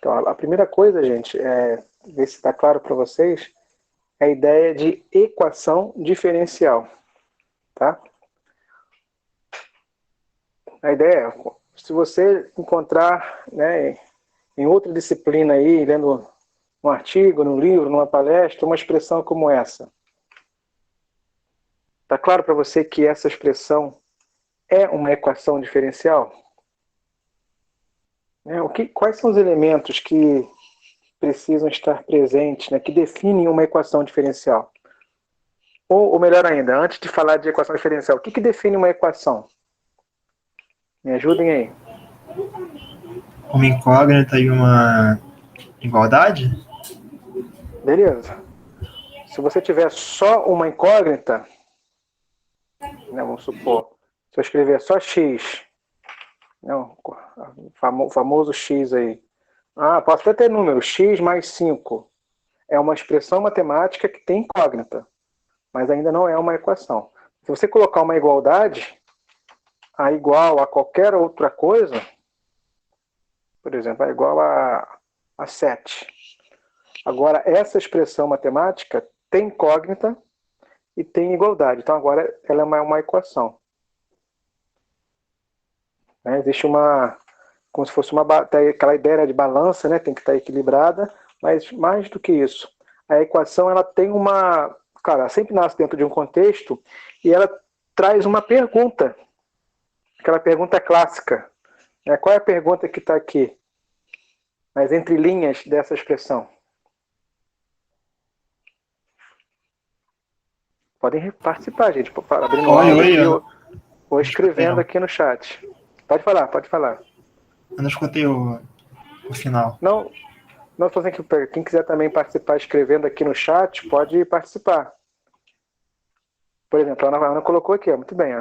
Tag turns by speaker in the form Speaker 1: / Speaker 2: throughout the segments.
Speaker 1: Então, a primeira coisa, gente, ver se está claro para vocês, é a ideia de equação diferencial, tá? A ideia é, se você encontrar, né, em outra disciplina aí, lendo um artigo, num livro, numa palestra, uma expressão como essa, está claro para você que essa expressão é uma equação diferencial? Quais são os elementos que precisam estar presentes, né, que definem uma equação diferencial? Ou melhor ainda, antes de falar de equação diferencial, o que define uma equação? Me ajudem aí.
Speaker 2: Uma incógnita e uma igualdade?
Speaker 1: Beleza. Se você tiver só uma incógnita, né, vamos supor, se eu escrever só x, não, famoso x aí. Posso até ter número, x mais 5. É uma expressão matemática que tem incógnita, mas ainda não é uma equação. Se você colocar uma igualdade, a igual a qualquer outra coisa, por exemplo, a igual a 7. Agora, essa expressão matemática tem incógnita e tem igualdade. Então, agora ela é uma equação. Né? Existe como se fosse aquela ideia de balança, né? Tem que estar equilibrada, mas mais do que isso, a equação ela tem claro, ela sempre nasce dentro de um contexto e ela traz uma pergunta, aquela pergunta clássica. Né? Qual é a pergunta que está aqui, nas entrelinhas dessa expressão? Podem participar, gente, abrindo o áudio aqui ou escrevendo aqui no chat. Pode falar, pode falar.
Speaker 2: Eu não escutei o final.
Speaker 1: Não estou dizendo que quem quiser também participar escrevendo aqui no chat, pode participar. Por exemplo, a Ana colocou aqui, muito bem,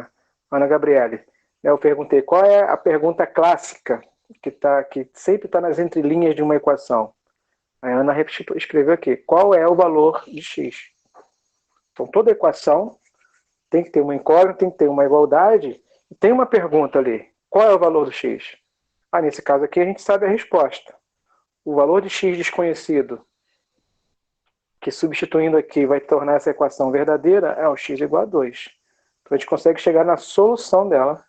Speaker 1: Ana Gabriele. Eu perguntei qual é a pergunta clássica que sempre está nas entrelinhas de uma equação. A Ana escreveu aqui, qual é o valor de x? Então, toda equação tem que ter uma incógnita, tem que ter uma igualdade, e tem uma pergunta ali, qual é o valor do x? Nesse caso aqui, a gente sabe a resposta. O valor de x desconhecido, que substituindo aqui vai tornar essa equação verdadeira, é o x igual a 2. Então, a gente consegue chegar na solução dela,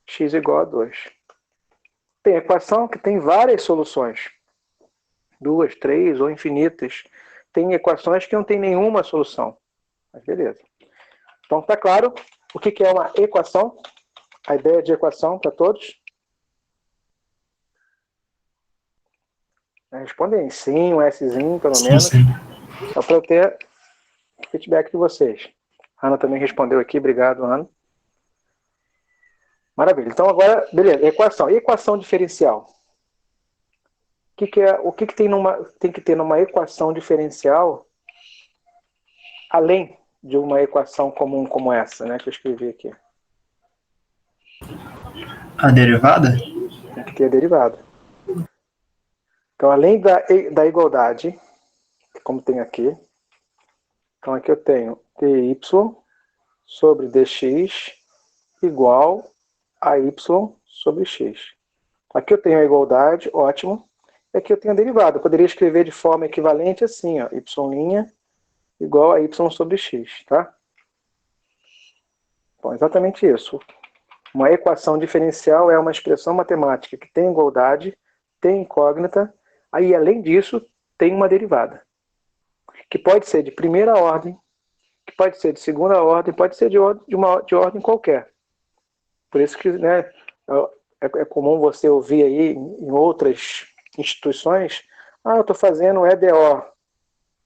Speaker 1: x igual a 2. Tem equação que tem várias soluções. 2, 3 ou infinitas. Tem equações que não tem nenhuma solução. Mas beleza. Então, está claro o que é uma equação? A ideia de equação para todos? Respondem sim, um Szinho, pelo menos.
Speaker 2: Sim.
Speaker 1: Só para eu ter feedback de vocês. A Ana também respondeu aqui. Obrigado, Ana. Maravilha. Então, agora, beleza. Equação. Equação diferencial. O que tem que ter numa equação diferencial, além de uma equação comum como essa, né, que eu escrevi aqui?
Speaker 2: A derivada?
Speaker 1: Tem que ter a derivada. Então, além da igualdade, como tem aqui, então aqui eu tenho dy sobre dx igual a y sobre x. Aqui eu tenho a igualdade, ótimo. E aqui eu tenho a derivada. Eu poderia escrever de forma equivalente assim, ó, y' igual a y sobre x, tá? Bom, exatamente isso. Uma equação diferencial é uma expressão matemática que tem igualdade, tem incógnita, aí além disso tem uma derivada. Que pode ser de primeira ordem, que pode ser de segunda ordem, pode ser de ordem qualquer. Por isso que, né, é comum você ouvir aí em outras instituições, eu estou fazendo EDO.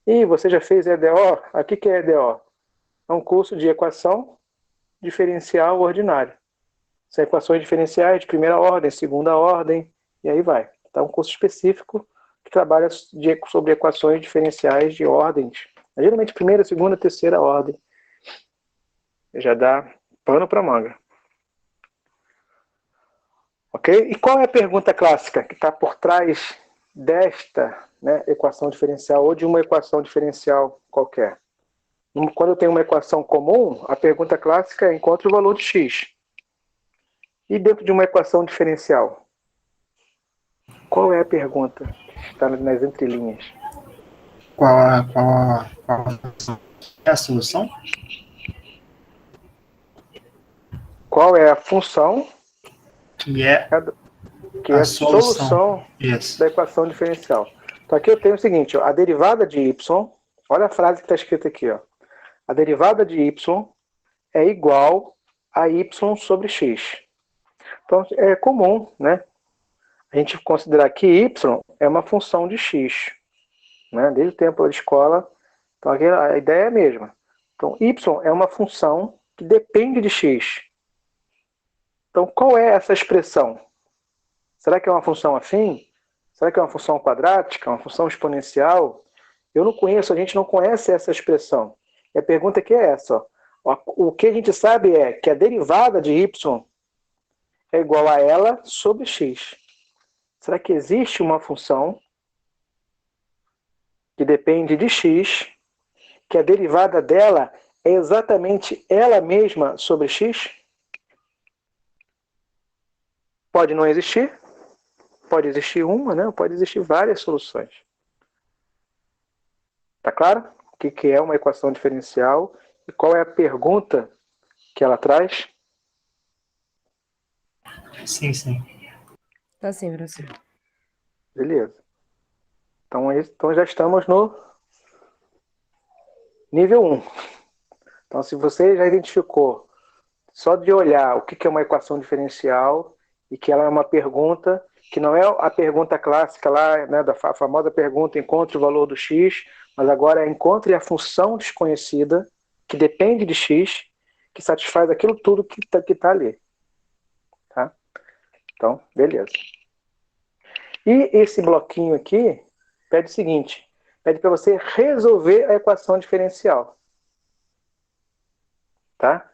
Speaker 1: E você já fez EDO? O que é EDO? É um curso de equação diferencial ordinária. São equações diferenciais de primeira ordem, segunda ordem, e aí vai. Então, um curso específico que trabalha sobre equações diferenciais de ordens, geralmente primeira, segunda, terceira ordem. Já dá pano para manga. Ok? E qual é a pergunta clássica que está por trás desta, né, equação diferencial ou de uma equação diferencial qualquer? Quando eu tenho uma equação comum, a pergunta clássica é encontre o valor de x. E dentro de uma equação diferencial? Qual é a pergunta? Está nas entrelinhas.
Speaker 2: Qual é a solução?
Speaker 1: Qual é a função
Speaker 2: Que é
Speaker 1: que é
Speaker 2: a
Speaker 1: a
Speaker 2: solução.
Speaker 1: solução
Speaker 2: Isso.
Speaker 1: da equação diferencial? Então aqui eu tenho o seguinte, ó, a derivada de y, olha a frase que está escrita aqui, ó. A derivada de y é igual a y sobre x. Então é comum, né, a gente considerar que y é uma função de x, né, desde o tempo da escola. Então aqui a ideia é a mesma. Então y é uma função que depende de x. Então qual é essa expressão? Será que é uma função afim? Será que é uma função quadrática? Uma função exponencial? Eu não conheço, a gente não conhece essa expressão. E a pergunta aqui é essa. Ó. O que a gente sabe é que a derivada de y é igual a ela sobre x. Será que existe uma função que depende de x, que a derivada dela é exatamente ela mesma sobre x? Pode não existir. Pode existir uma, né? Pode existir várias soluções. Tá claro? O que é uma equação diferencial e qual é a pergunta que ela traz?
Speaker 2: Sim, sim.
Speaker 3: Tá sim, professor.
Speaker 1: Beleza. Então já estamos no nível 1. Então, se você já identificou, só de olhar o que é uma equação diferencial e que ela é uma pergunta, que não é a pergunta clássica lá, né, da famosa pergunta encontre o valor do x, mas agora é encontre a função desconhecida que depende de x, que satisfaz aquilo tudo que tá ali. Tá? Então, beleza. E esse bloquinho aqui pede o seguinte, pede para você resolver a equação diferencial. Tá?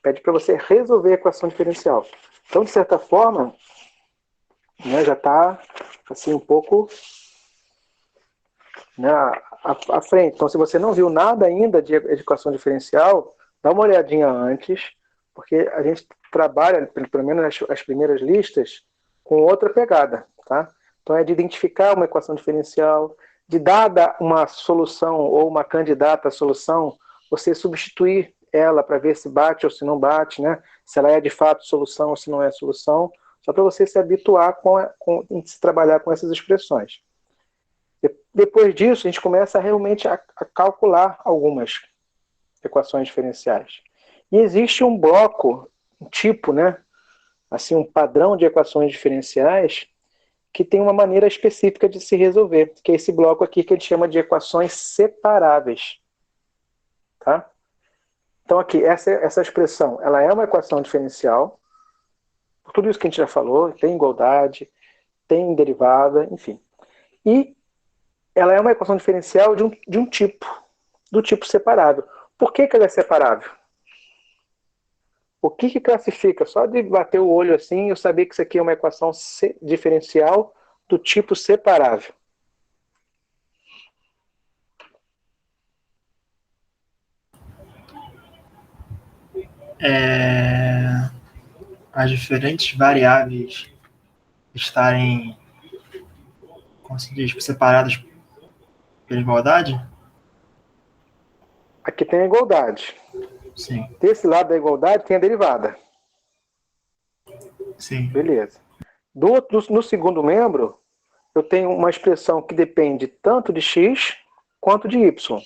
Speaker 1: Pede para você resolver a equação diferencial. Então, de certa forma, né, já está assim, um pouco, né, à frente. Então, se você não viu nada ainda de equação diferencial, dá uma olhadinha antes, porque a gente trabalha, pelo menos as primeiras listas, com outra pegada. Tá? Então, é de identificar uma equação diferencial, de dada uma solução ou uma candidata à solução, você substituir ela para ver se bate ou se não bate, né? Se ela é de fato solução ou se não é solução, só para você se habituar em se trabalhar com essas expressões. Depois disso, a gente começa realmente a calcular algumas equações diferenciais. E existe um bloco, um tipo, né? Assim, um padrão de equações diferenciais que tem uma maneira específica de se resolver, que é esse bloco aqui que a gente chama de equações separáveis. Tá? Então aqui, essa expressão, ela é uma equação diferencial, por tudo isso que a gente já falou, tem igualdade, tem derivada, enfim. E ela é uma equação diferencial de um tipo, do tipo separável. Por que ela é separável? O que classifica? Só de bater o olho assim, eu saber que isso aqui é uma equação diferencial do tipo separável.
Speaker 2: As diferentes variáveis estarem, como se diz, separadas pela igualdade?
Speaker 1: Aqui tem a igualdade.
Speaker 2: Sim.
Speaker 1: Desse lado da igualdade tem a derivada.
Speaker 2: Sim.
Speaker 1: Beleza. No segundo membro, eu tenho uma expressão que depende tanto de x quanto de y.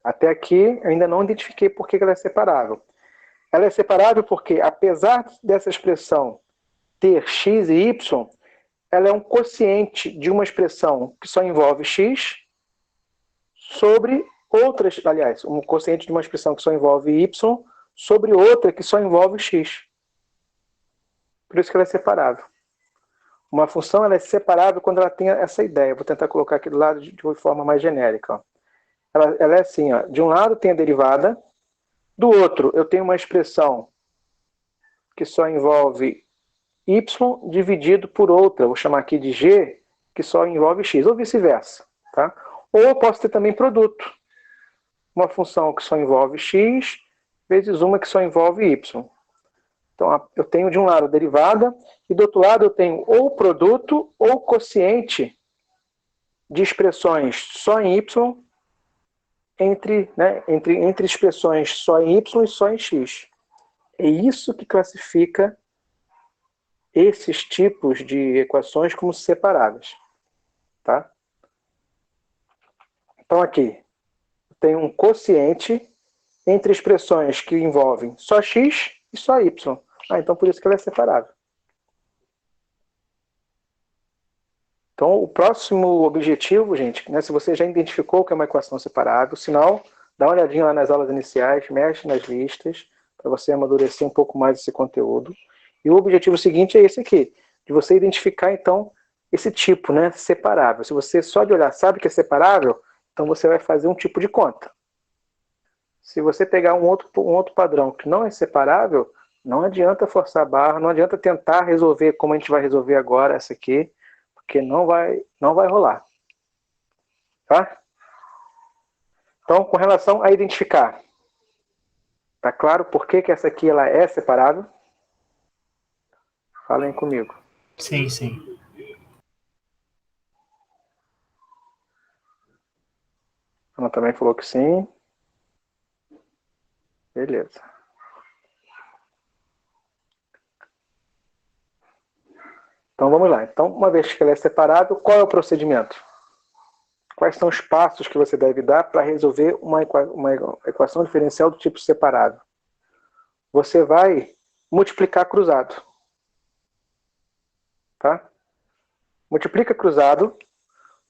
Speaker 1: Até aqui, eu ainda não identifiquei por que ela é separável. Ela é separável porque, apesar dessa expressão ter x e y, ela é um quociente de uma expressão que só envolve x sobre outras, aliás, um quociente de uma expressão que só envolve y sobre outra que só envolve x. Por isso que ela é separável. Uma função ela é separável quando ela tem essa ideia. Vou tentar colocar aqui do lado de uma forma mais genérica. Ela é assim, ó. De um lado tem a derivada, do outro eu tenho uma expressão que só envolve y dividido por outra, vou chamar aqui de g, que só envolve x, ou vice-versa. Tá? Ou eu posso ter também produto. Uma função que só envolve x vezes uma que só envolve y. Então, eu tenho de um lado a derivada e do outro lado eu tenho ou produto ou quociente de expressões só em y entre expressões só em y e só em x. É isso que classifica esses tipos de equações como separáveis. Tá? Então aqui, tem um quociente entre expressões que envolvem só x e só y. Então por isso que ela é separável. Então o próximo objetivo, gente, né, se você já identificou que é uma equação separável, sinal, dá uma olhadinha lá nas aulas iniciais, mexe nas listas, para você amadurecer um pouco mais esse conteúdo. E o objetivo seguinte é esse aqui, de você identificar então esse tipo, né, separável. Se você só de olhar sabe que é separável, então você vai fazer um tipo de conta. Se você pegar um outro padrão que não é separável, não adianta forçar a barra, não adianta tentar resolver como a gente vai resolver agora essa aqui, porque não vai rolar. Tá? Então, com relação a identificar, tá claro por que essa aqui ela é separável? Falem comigo.
Speaker 2: Sim, sim.
Speaker 1: Ana também falou que sim. Beleza. Então vamos lá. Então, uma vez que ela é separável, qual é o procedimento? Quais são os passos que você deve dar para resolver uma equação diferencial do tipo separável? Você vai multiplicar cruzado. Tá? Multiplica cruzado,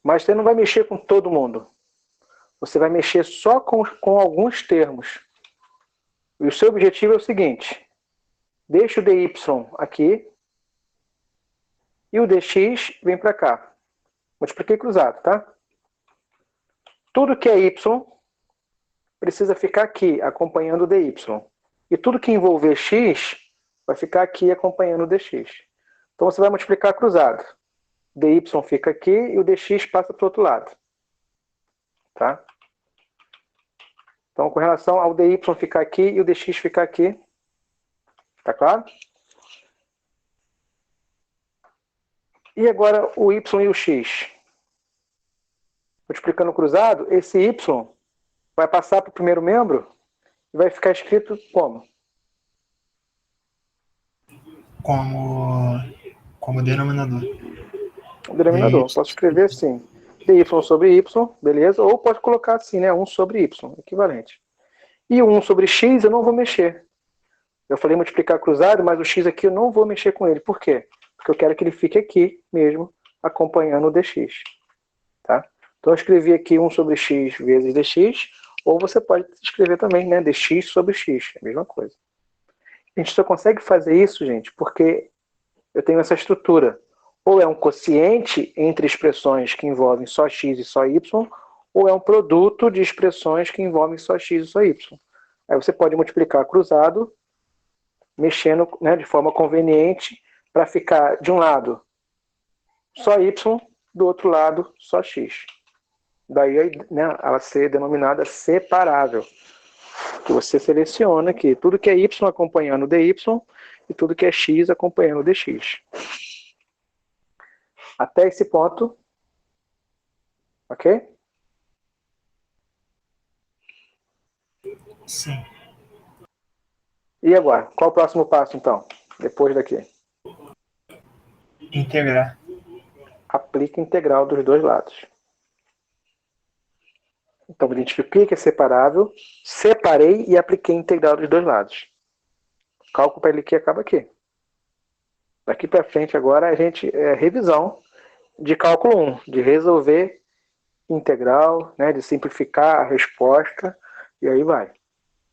Speaker 1: mas você não vai mexer com todo mundo. Você vai mexer só com alguns termos. E o seu objetivo é o seguinte: deixa o dy aqui e o dx vem para cá. Multipliquei cruzado, tá? Tudo que é y precisa ficar aqui, acompanhando o dy. E tudo que envolver x vai ficar aqui, acompanhando o dx. Então você vai multiplicar cruzado. dy fica aqui e o dx passa para o outro lado. Tá? Então, com relação ao dy ficar aqui e o dx ficar aqui. Tá claro? E agora o y e o x. Multiplicando cruzado, esse y vai passar para o primeiro membro e vai ficar escrito como?
Speaker 2: Como denominador.
Speaker 1: O denominador.
Speaker 2: dy.
Speaker 1: Posso escrever assim. dy sobre y, beleza? Ou pode colocar assim, né? 1 sobre y, equivalente. E o 1 sobre x eu não vou mexer. Eu falei multiplicar cruzado, mas o x aqui eu não vou mexer com ele. Por quê? Porque eu quero que ele fique aqui mesmo, acompanhando o dx. Tá? Então eu escrevi aqui 1 sobre x vezes dx, ou você pode escrever também, né? dx sobre x, é a mesma coisa. A gente só consegue fazer isso, gente, porque eu tenho essa estrutura. Ou é um quociente entre expressões que envolvem só x e só y, ou é um produto de expressões que envolvem só x e só y. Aí você pode multiplicar cruzado, mexendo, né, de forma conveniente, para ficar de um lado só y, do outro lado só x. Daí, né, ela ser denominada separável. Que você seleciona aqui tudo que é y acompanhando o dy e tudo que é x acompanhando o dx. Até esse ponto, ok?
Speaker 2: Sim.
Speaker 1: E agora, qual o próximo passo então? Depois daqui.
Speaker 2: Integrar.
Speaker 1: Aplica integral dos dois lados. Então, identifiquei que é separável, separei e apliquei integral dos dois lados. O cálculo para ele aqui acaba aqui. Daqui para frente agora a gente revisão de cálculo 1, de resolver integral, né, de simplificar a resposta, e aí vai.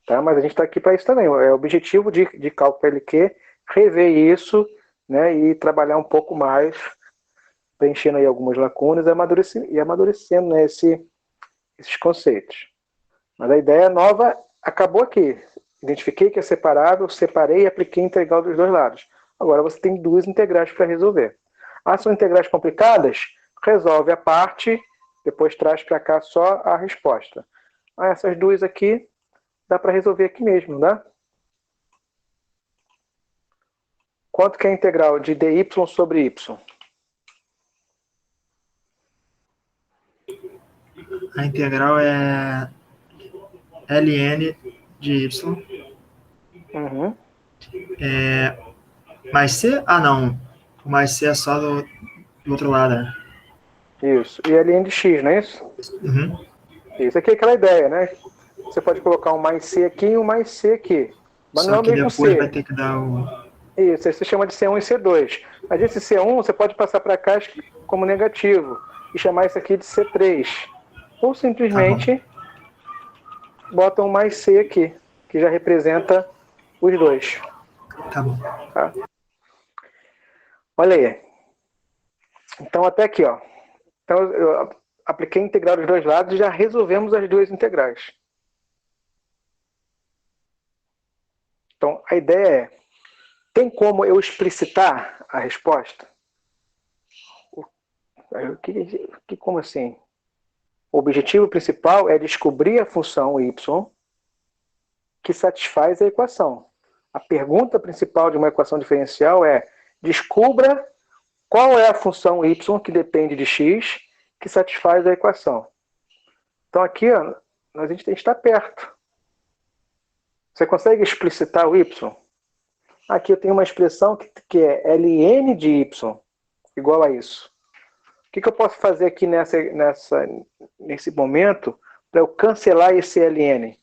Speaker 1: Tá? Mas a gente está aqui para isso também. É o objetivo de cálculo PLQ, rever isso, né, e trabalhar um pouco mais, preenchendo aí algumas lacunas e amadurecendo, né, esses conceitos. Mas a ideia nova acabou aqui. Identifiquei que é separável, separei e apliquei integral dos dois lados. Agora você tem duas integrais para resolver. São integrais complicadas? Resolve a parte, depois traz para cá só a resposta. Essas duas aqui dá para resolver aqui mesmo, não dá? Quanto que é a integral de dy sobre y?
Speaker 2: A integral é ln de y
Speaker 1: Uhum.
Speaker 2: mais c? Ah, não. O mais c é só do outro lado, né?
Speaker 1: Isso. E ln de x, não é isso?
Speaker 2: Uhum.
Speaker 1: Isso aqui é aquela ideia, né? Você pode colocar um mais c aqui e um mais c aqui. Mas não é
Speaker 2: Só
Speaker 1: o
Speaker 2: que
Speaker 1: mesmo
Speaker 2: depois vai
Speaker 1: c.
Speaker 2: ter que dar o...
Speaker 1: Isso, aí você chama de C1 e C2. Mas esse C1 você pode passar para cá como negativo e chamar isso aqui de C3. Ou
Speaker 2: Tá bom.
Speaker 1: simplesmente bota um mais C aqui, que já representa os dois.
Speaker 2: Tá bom.
Speaker 1: Tá? Olha aí. Então até aqui, ó. Então eu apliquei a integral dos dois lados e já resolvemos as duas integrais. Então a ideia é, tem como eu explicitar a resposta? Como assim? O objetivo principal é descobrir a função y que satisfaz a equação. A pergunta principal de uma equação diferencial é: descubra qual é a função y que depende de x que satisfaz a equação. Então aqui, ó, a gente está perto. Você consegue explicitar o y? Aqui eu tenho uma expressão que é ln de y igual a isso. O que eu posso fazer aqui nesse momento para eu cancelar esse ln?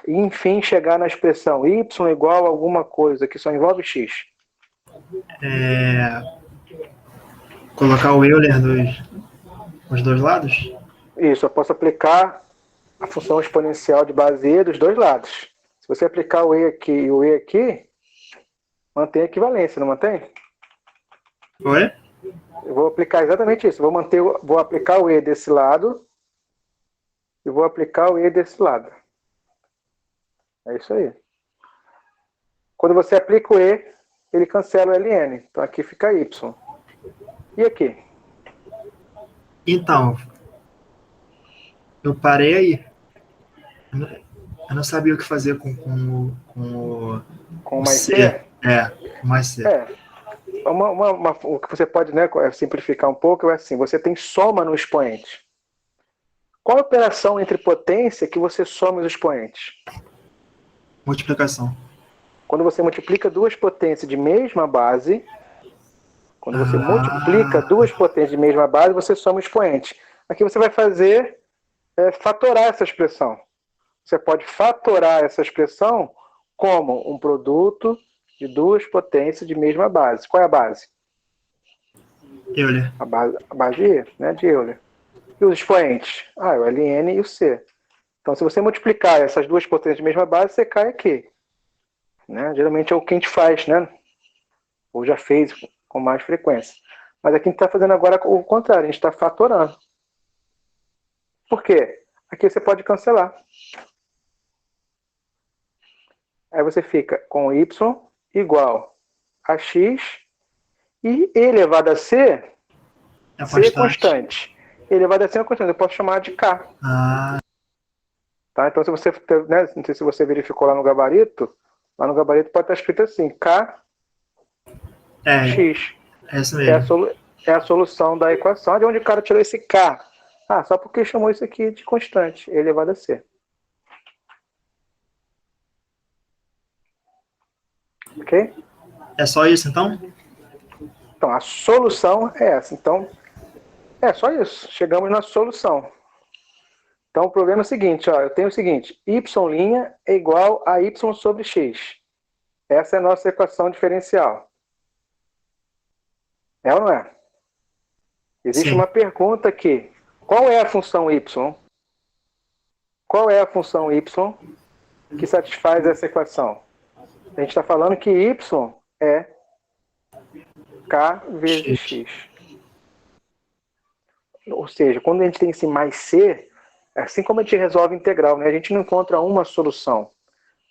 Speaker 1: E, enfim, chegar na expressão y igual a alguma coisa que só envolve x.
Speaker 2: Colocar o Euler os dois lados?
Speaker 1: Isso, eu posso aplicar a função exponencial de base e dos dois lados. Se você aplicar o e aqui e o e aqui, mantém a equivalência, não mantém?
Speaker 2: Oi?
Speaker 1: Eu vou aplicar exatamente isso. Vou aplicar o e desse lado e vou aplicar o e desse lado. É isso aí. Quando você aplica o e, ele cancela o ln. Então aqui fica y. E aqui?
Speaker 2: Então, eu parei aí. Eu não sabia o que fazer com
Speaker 1: Com
Speaker 2: o
Speaker 1: mais
Speaker 2: C.
Speaker 1: c?
Speaker 2: Com mais C.
Speaker 1: O que você pode, né, simplificar um pouco é assim: você tem soma no expoente. Qual a operação entre potência que você soma os expoentes?
Speaker 2: Multiplicação.
Speaker 1: Quando você multiplica duas potências de mesma base, você soma o expoente. Aqui você vai fazer fatorar essa expressão. Você pode fatorar essa expressão como um produto de duas potências de mesma base. Qual é a base?
Speaker 2: Euler.
Speaker 1: A base de E, né, de Euler. E os expoentes? O ln e o c. Então, se você multiplicar essas duas potências de mesma base, você cai aqui. Né? Geralmente é o que a gente faz, né? Ou já fez com mais frequência. Mas aqui a gente está fazendo agora o contrário, a gente está fatorando. Por quê? Aqui você pode cancelar. Aí você fica com y igual a x e e elevado a c,
Speaker 2: É
Speaker 1: constante. E elevado a c é constante, eu posso chamar de k. Tá? Então, se você, né, não sei se você verificou lá no gabarito pode estar escrito assim, k x.
Speaker 2: É isso mesmo.
Speaker 1: É a solução da equação. De onde o cara tirou esse k? Só porque chamou isso aqui de constante, e elevado a c. Ok?
Speaker 2: É só isso, então?
Speaker 1: Então, a solução é essa. Então, é só isso. Chegamos na solução. Então, o problema é o seguinte, ó, eu tenho o seguinte, y' é igual a y sobre x. Essa é a nossa equação diferencial. É ou não é? Existe
Speaker 2: Sim.
Speaker 1: uma pergunta aqui. Qual é a função y? Qual é a função y que satisfaz essa equação? A gente está falando que y é k vezes x. Ou seja, quando a gente tem esse mais c, assim como a gente resolve integral, né? A gente não encontra uma solução.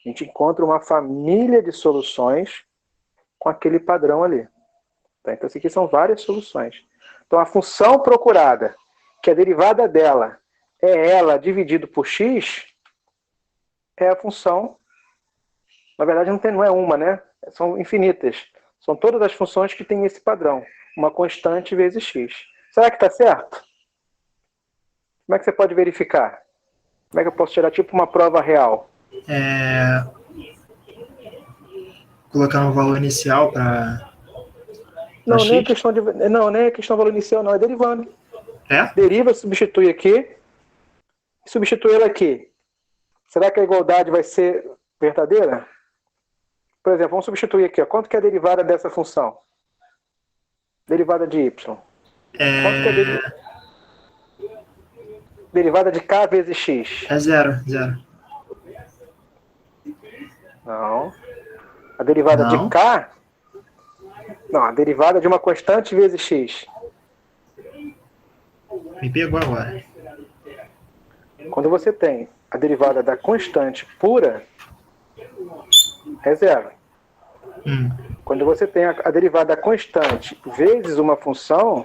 Speaker 1: A gente encontra uma família de soluções com aquele padrão ali. Tá? Então, isso aqui são várias soluções. Então, a função procurada, que a derivada dela é ela dividido por x, é a função... Na verdade, não é uma, né? São infinitas. São todas as funções que têm esse padrão. Uma constante vezes x. Será que está certo? Como é que você pode verificar? Como é que eu posso tirar tipo uma prova real?
Speaker 2: Colocar um valor inicial para
Speaker 1: Não, nem é
Speaker 2: x?
Speaker 1: questão de. Não, nem é questão do valor inicial, não, é derivando.
Speaker 2: É?
Speaker 1: Deriva, substitui aqui, substitui ela aqui. Será que a igualdade vai ser verdadeira? Por exemplo, vamos substituir aqui. Ó. Quanto que é a derivada dessa função? Derivada de y. Quanto que é a derivada de k vezes x?
Speaker 2: É zero, zero.
Speaker 1: Não. A derivada de
Speaker 2: Não.
Speaker 1: k... Não, a derivada de uma constante vezes x.
Speaker 2: Me pegou agora.
Speaker 1: Quando você tem a derivada da constante pura, é zero. Quando você tem a derivada da constante vezes uma função,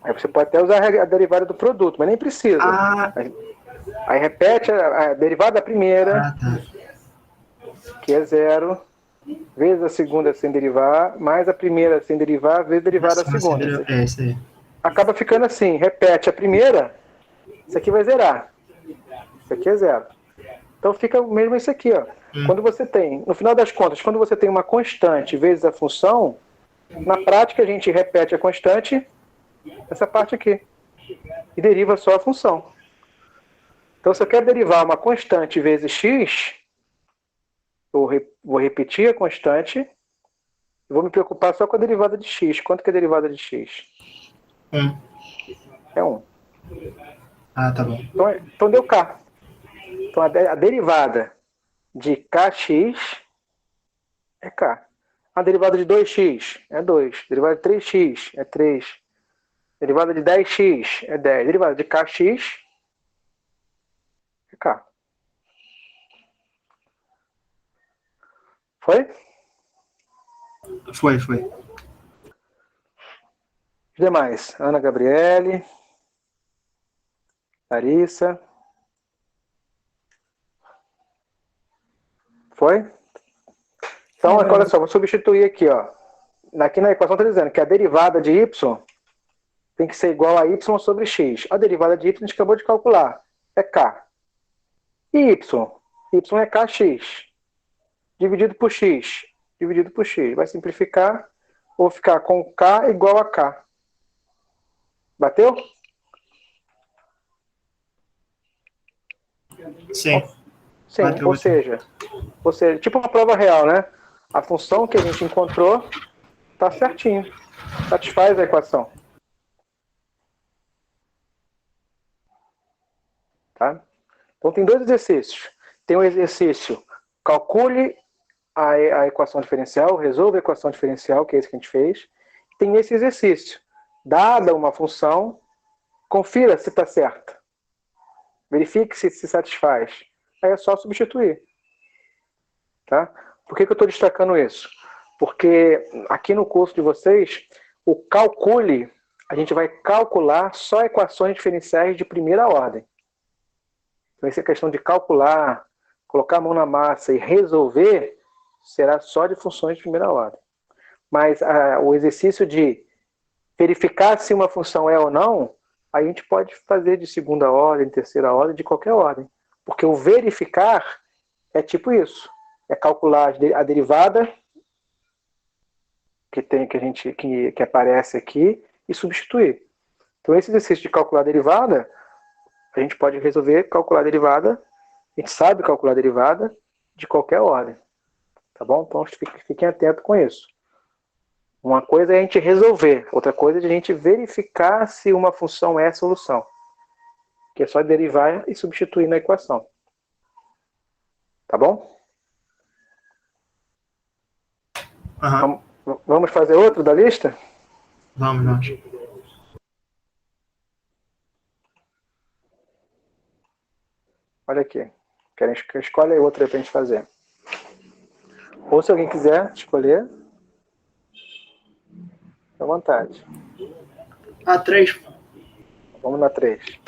Speaker 1: aí você pode até usar a derivada do produto, mas nem precisa. Aí repete a derivada da primeira, que é zero, vezes a segunda sem derivar, mais a primeira sem derivar, vezes a derivada da segunda.
Speaker 2: É isso aí.
Speaker 1: Acaba ficando assim, repete a primeira, isso aqui vai zerar. Isso aqui é zero. Então fica mesmo isso aqui, ó. Quando você tem, no final das contas, quando você tem uma constante vezes a função, na prática a gente repete a constante, essa parte aqui, e deriva só a função. Então se eu quero derivar uma constante vezes x, eu vou repetir a constante, e vou me preocupar só com a derivada de x. Quanto que é a derivada de x?
Speaker 2: 1.
Speaker 1: É 1.
Speaker 2: Tá bom.
Speaker 1: Então deu k. Então a derivada de kx é k. A derivada de 2x é 2. Derivada de 3x é 3. Derivada de 10x é 10. Derivada de kx é k. Foi?
Speaker 2: Foi.
Speaker 1: Os demais. Ana Gabriele. Larissa. Foi? Então, olha só, vou substituir aqui, ó. Aqui na equação está dizendo que a derivada de y tem que ser igual a y sobre x. A derivada de y a gente acabou de calcular. É k. E y? Y é kx. Dividido por x. Dividido por x. Vai simplificar. Vou ficar com k igual a k. Bateu?
Speaker 2: Sim.
Speaker 1: Sim,
Speaker 2: Bateu.
Speaker 1: ou seja, tipo uma prova real, né? A função que a gente encontrou está certinho. Satisfaz a equação. Tá? Então tem dois exercícios. Tem o exercício calcule a equação diferencial, resolva a equação diferencial, que é esse que a gente fez. Tem esse exercício. Dada uma função, confira se está certa. Verifique se satisfaz. Aí é só substituir. Tá? Por que eu estou destacando isso? Porque aqui no curso de vocês, o calcule, a gente vai calcular só equações diferenciais de primeira ordem. Então, essa questão de calcular, colocar a mão na massa e resolver, será só de funções de primeira ordem. Mas o exercício de verificar se uma função é ou não, a gente pode fazer de segunda ordem, terceira ordem, de qualquer ordem. Porque o verificar é tipo isso. É calcular a derivada que aparece aqui e substituir. Então, esse exercício de calcular a derivada, a gente pode resolver calcular a derivada, a gente sabe calcular a derivada de qualquer ordem. Tá bom? Então, fiquem atentos com isso. Uma coisa é a gente resolver, outra coisa é a gente verificar se uma função é a solução. Que é só derivar e substituir na equação. Tá bom? Vamos fazer outro da lista?
Speaker 2: Vamos.
Speaker 1: Olha aqui. Escolhe outra para a gente fazer. Ou se alguém quiser escolher, à vontade.
Speaker 2: 3.
Speaker 1: Vamos na 3.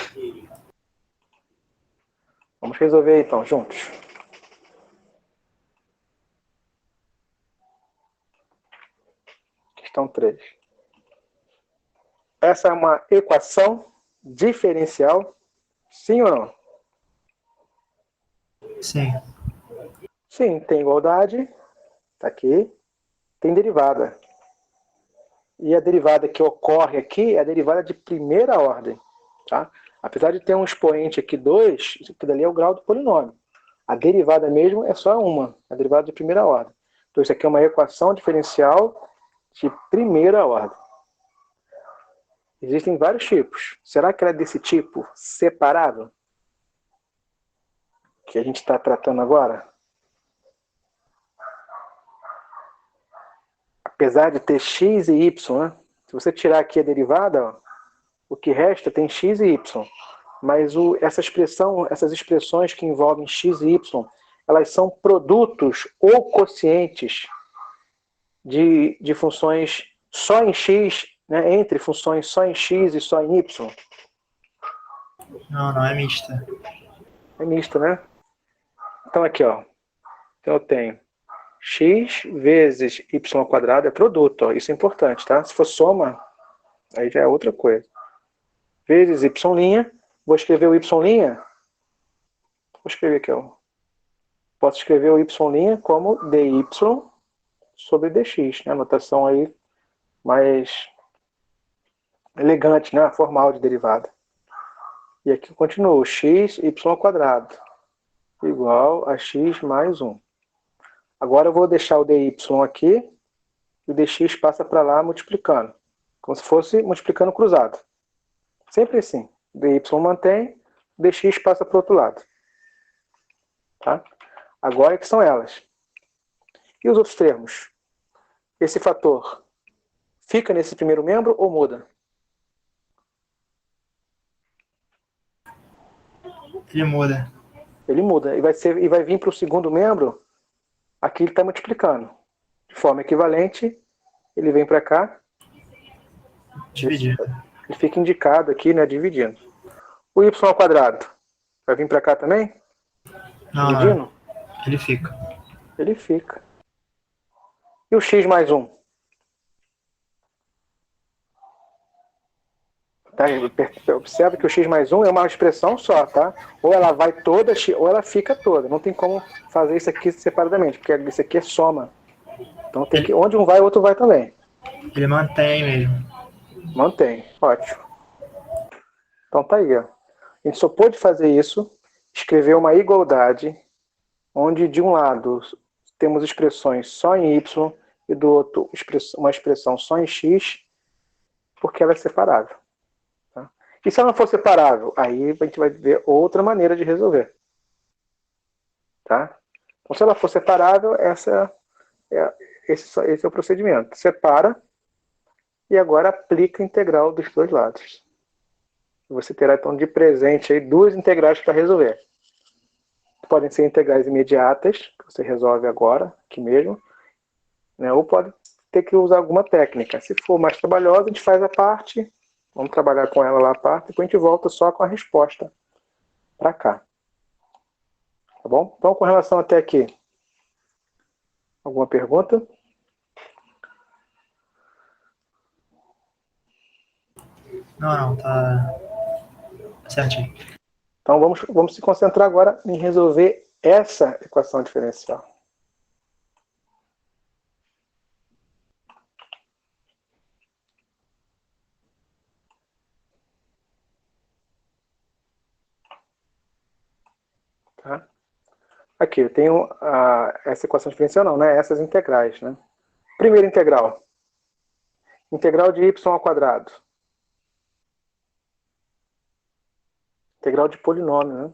Speaker 1: Vamos resolver então, juntos. Questão 3. Essa é uma equação diferencial? Sim ou não?
Speaker 2: Sim.
Speaker 1: Sim, tem igualdade, tá aqui, tem derivada. E a derivada que ocorre aqui é a derivada de primeira ordem. Tá? Apesar de ter um expoente aqui 2, isso aqui dali é o grau do polinômio. A derivada mesmo é só uma, a derivada de primeira ordem. Então isso aqui é uma equação diferencial de primeira ordem. Existem vários tipos. Será que ela é desse tipo separável? Que a gente está tratando agora? Apesar de ter x e y, né? Se você tirar aqui a derivada, ó, o que resta tem x e y. Mas essas expressões que envolvem x e y, elas são produtos ou quocientes de funções só em x, né, entre funções só em x e só em y.
Speaker 2: Não, não é mista.
Speaker 1: É misto, né? Então aqui, ó. Então eu tenho x vezes y quadrado é produto, ó. Isso é importante, tá? Se for soma, aí já é outra coisa. Vezes y', vou escrever o y'. Vou escrever aqui, ó. Posso escrever o y' como dy sobre dx, né? Notação aí mais elegante, né? Formal de derivada. E aqui eu continuo, x, y quadrado igual a x mais 1. Agora eu vou deixar o dy aqui e o dx passa para lá multiplicando. Como se fosse multiplicando cruzado. Sempre assim. O dy mantém, o dx passa para o outro lado. Tá? Agora que são elas. E os outros termos? Esse fator fica nesse primeiro membro ou muda?
Speaker 2: Ele muda.
Speaker 1: Ele muda. E vai vir para o segundo membro, aqui ele está multiplicando. De forma equivalente, ele vem para cá.
Speaker 2: Dividir.
Speaker 1: Ele fica indicado aqui, né, dividindo. O y ao quadrado vai vir para cá também?
Speaker 2: Não,
Speaker 1: Dividindo?
Speaker 2: não. Ele fica.
Speaker 1: Ele fica. E o x mais 1? Tá? Observa que o x mais 1 é uma expressão só, tá? Ou ela vai toda, ou ela fica toda. Não tem como fazer isso aqui separadamente, porque isso aqui é soma. Então tem que, onde um vai, o outro vai também.
Speaker 2: Ele mantém mesmo.
Speaker 1: Mantém. Ótimo. Então tá aí, ó. A gente só pôde fazer isso, escrever uma igualdade, onde de um lado temos expressões só em y e do outro uma expressão só em x, porque ela é separável. Tá? E se ela não for separável, aí a gente vai ver outra maneira de resolver. Tá? Então se ela for separável, esse é o procedimento. Separa e agora aplica a integral dos dois lados. Você terá então de presente aí duas integrais para resolver. Podem ser integrais imediatas, que você resolve agora, aqui mesmo, né? Ou pode ter que usar alguma técnica. Se for mais trabalhosa, a gente faz a parte, vamos trabalhar com ela lá a parte, depois a gente volta só com a resposta para cá. Tá bom? Então, com relação até aqui, alguma pergunta?
Speaker 2: Não, tá certinho.
Speaker 1: Então, vamos se concentrar agora em resolver essa equação diferencial. Tá? Aqui, eu tenho essa equação diferencial, não, né? Essas integrais, né? Primeira integral. Integral de y ao quadrado. Integral de polinômio, né?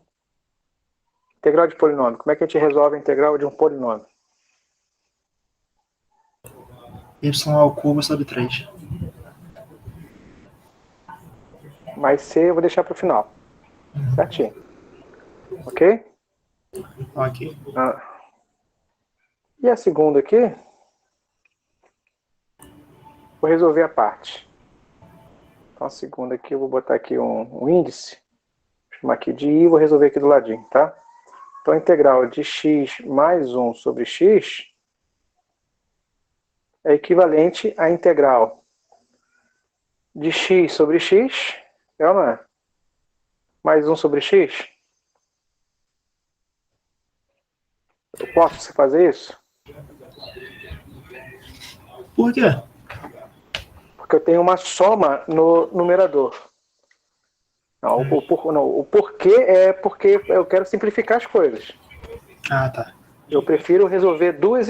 Speaker 1: Integral de polinômio. Como é que a gente resolve a integral de um polinômio?
Speaker 2: Y ao cubo sobre 3.
Speaker 1: Mais C eu vou deixar para o final. Certinho. Ok?
Speaker 2: Ok.
Speaker 1: E a segunda aqui, vou resolver a parte. Então a segunda aqui, eu vou botar aqui um índice. Vou chamar aqui de I e vou resolver aqui do ladinho, tá? Então a integral de x mais 1 sobre x é equivalente à integral de x sobre x, é ou não é? mais 1 sobre x? Eu posso fazer isso?
Speaker 2: Por quê?
Speaker 1: Porque eu tenho uma soma no numerador. Não, o porquê é porque eu quero simplificar as coisas.
Speaker 2: Ah, tá.
Speaker 1: Eu prefiro resolver duas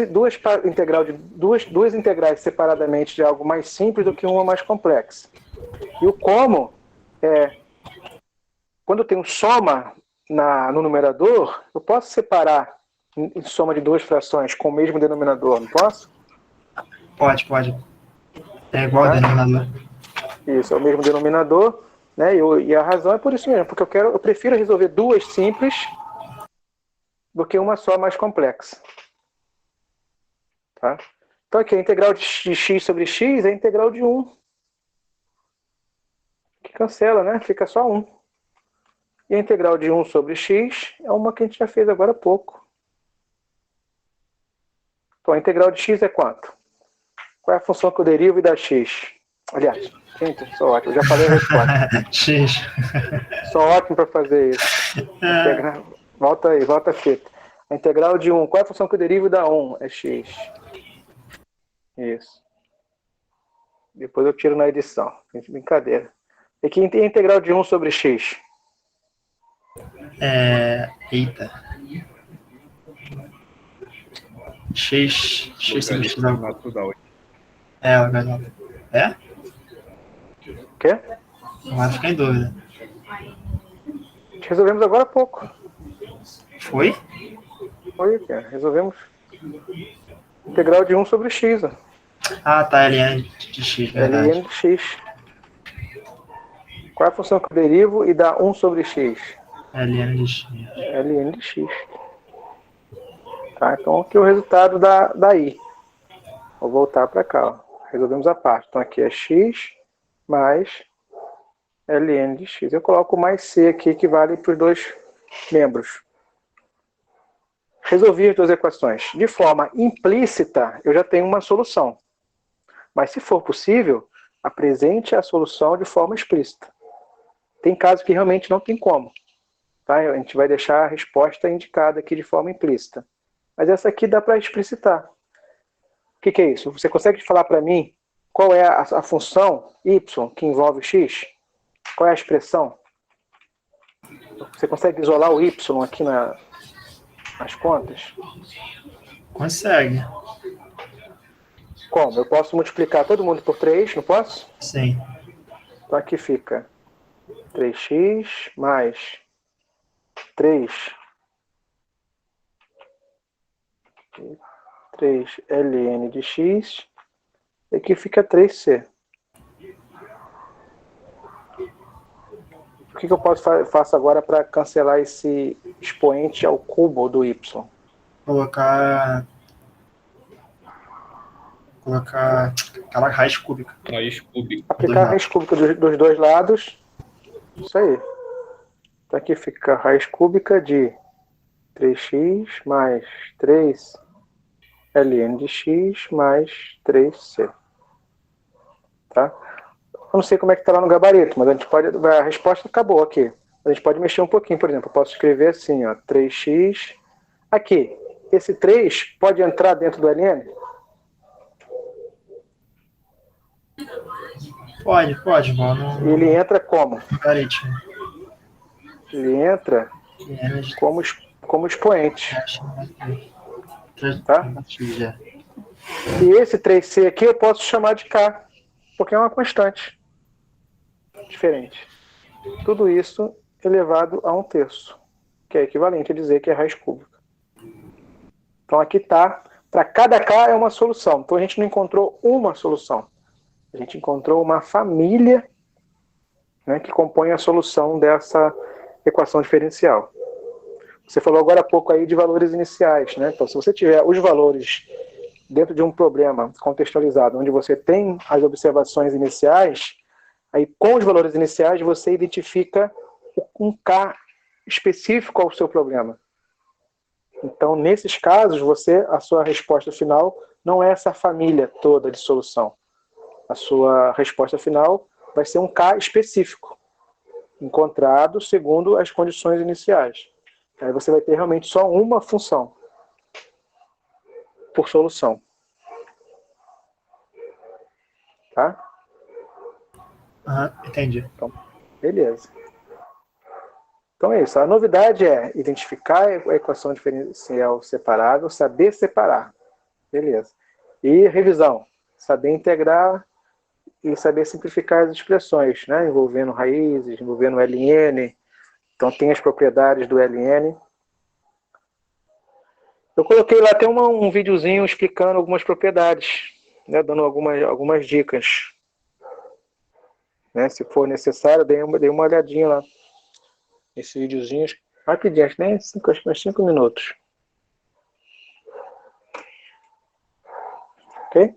Speaker 1: integrais separadamente de algo mais simples do que uma mais complexa. E o como é, quando eu tenho soma no numerador, eu posso separar em soma de duas frações com o mesmo denominador, não posso?
Speaker 2: Pode. É igual ao denominador.
Speaker 1: Isso, é o mesmo denominador, né? E a razão é por isso mesmo, porque eu prefiro resolver duas simples do que uma só mais complexa. Tá? Então aqui, a integral de x sobre x é a integral de 1. Que cancela, né? Fica só 1. E a integral de 1 sobre x é uma que a gente já fez agora há pouco. Então a integral de x é quanto? Qual é a função que eu derivo e dá x? Aliás, gente, sou ótimo, eu já falei a resposta.
Speaker 2: X.
Speaker 1: Sou ótimo para fazer isso. Volta aí, volta a fita. A integral de 1, qual é a função que eu derivo e dá 1? É x. Isso. Depois eu tiro na edição. Brincadeira. E aqui tem a integral de 1 sobre x.
Speaker 2: Eita. X sobre x. Logaritmo. É?
Speaker 1: O quê?
Speaker 2: Agora fica em dúvida.
Speaker 1: Resolvemos agora há pouco.
Speaker 2: Foi?
Speaker 1: Foi, cara. Resolvemos. Integral de 1 sobre x. Ó.
Speaker 2: Ah, tá. Ln de x, verdade.
Speaker 1: Ln de x. Qual é a função que eu derivo e dá 1 sobre x?
Speaker 2: Ln de x.
Speaker 1: Ln de x. Tá, então aqui é o resultado da i. Vou voltar para cá. Ó. Resolvemos a parte. Então aqui é x mais ln de x. Eu coloco mais c aqui, que vale para os dois membros. Resolvi as duas equações. De forma implícita, eu já tenho uma solução. Mas se for possível, apresente a solução de forma explícita. Tem casos que realmente não tem como. Tá? A gente vai deixar a resposta indicada aqui de forma implícita. Mas essa aqui dá para explicitar. O que é isso? Você consegue falar para mim qual é a função y que envolve x? Qual é a expressão? Você consegue isolar o y aqui nas contas?
Speaker 2: Consegue.
Speaker 1: Como? Eu posso multiplicar todo mundo por 3, não posso?
Speaker 2: Sim.
Speaker 1: Então aqui fica 3x mais 3ln de x. E aqui fica 3c. O que eu faço agora para cancelar esse expoente ao cubo do y?
Speaker 2: Colocar aquela raiz cúbica.
Speaker 1: Aplicar a raiz cúbica dos dois lados. Isso aí. Então aqui fica a raiz cúbica de 3x mais 3ln de x mais 3c. Tá? Eu não sei como é que está lá no gabarito, mas a resposta acabou aqui. A gente pode mexer um pouquinho, por exemplo. Eu posso escrever assim, ó, 3x. Aqui, esse 3 pode entrar dentro do ln?
Speaker 2: Pode, mano.
Speaker 1: Ele entra como?
Speaker 2: Gabaritmo.
Speaker 1: Ele entra como expoente. Tá? E esse 3c aqui eu posso chamar de k, porque é uma constante diferente. Tudo isso elevado a 1/3, que é equivalente a dizer que é raiz cúbica. Então aqui está, para cada k é uma solução. Então a gente não encontrou uma solução. A gente encontrou uma família, né, que compõe a solução dessa equação diferencial. Você falou agora há pouco aí de valores iniciais, né? Então se você tiver os valores dentro de um problema contextualizado, onde você tem as observações iniciais, aí com os valores iniciais você identifica um K específico ao seu problema. Então, nesses casos, a sua resposta final não é essa família toda de solução. A sua resposta final vai ser um K específico. encontrado segundo as condições iniciais. Aí você vai ter realmente só uma função por solução. Tá?
Speaker 2: Entendi.
Speaker 1: Então, beleza. Então é isso. A novidade é identificar a equação diferencial separável, saber separar. Beleza. E revisão. Saber integrar e saber simplificar as expressões, né? Envolvendo raízes, envolvendo ln. Então tem as propriedades do ln. Eu coloquei lá até um videozinho explicando algumas propriedades, né? Dando algumas dicas. Né? Se for necessário, dei uma olhadinha lá. Esses videozinhos rapidinho, acho que nem 5 minutos. Ok?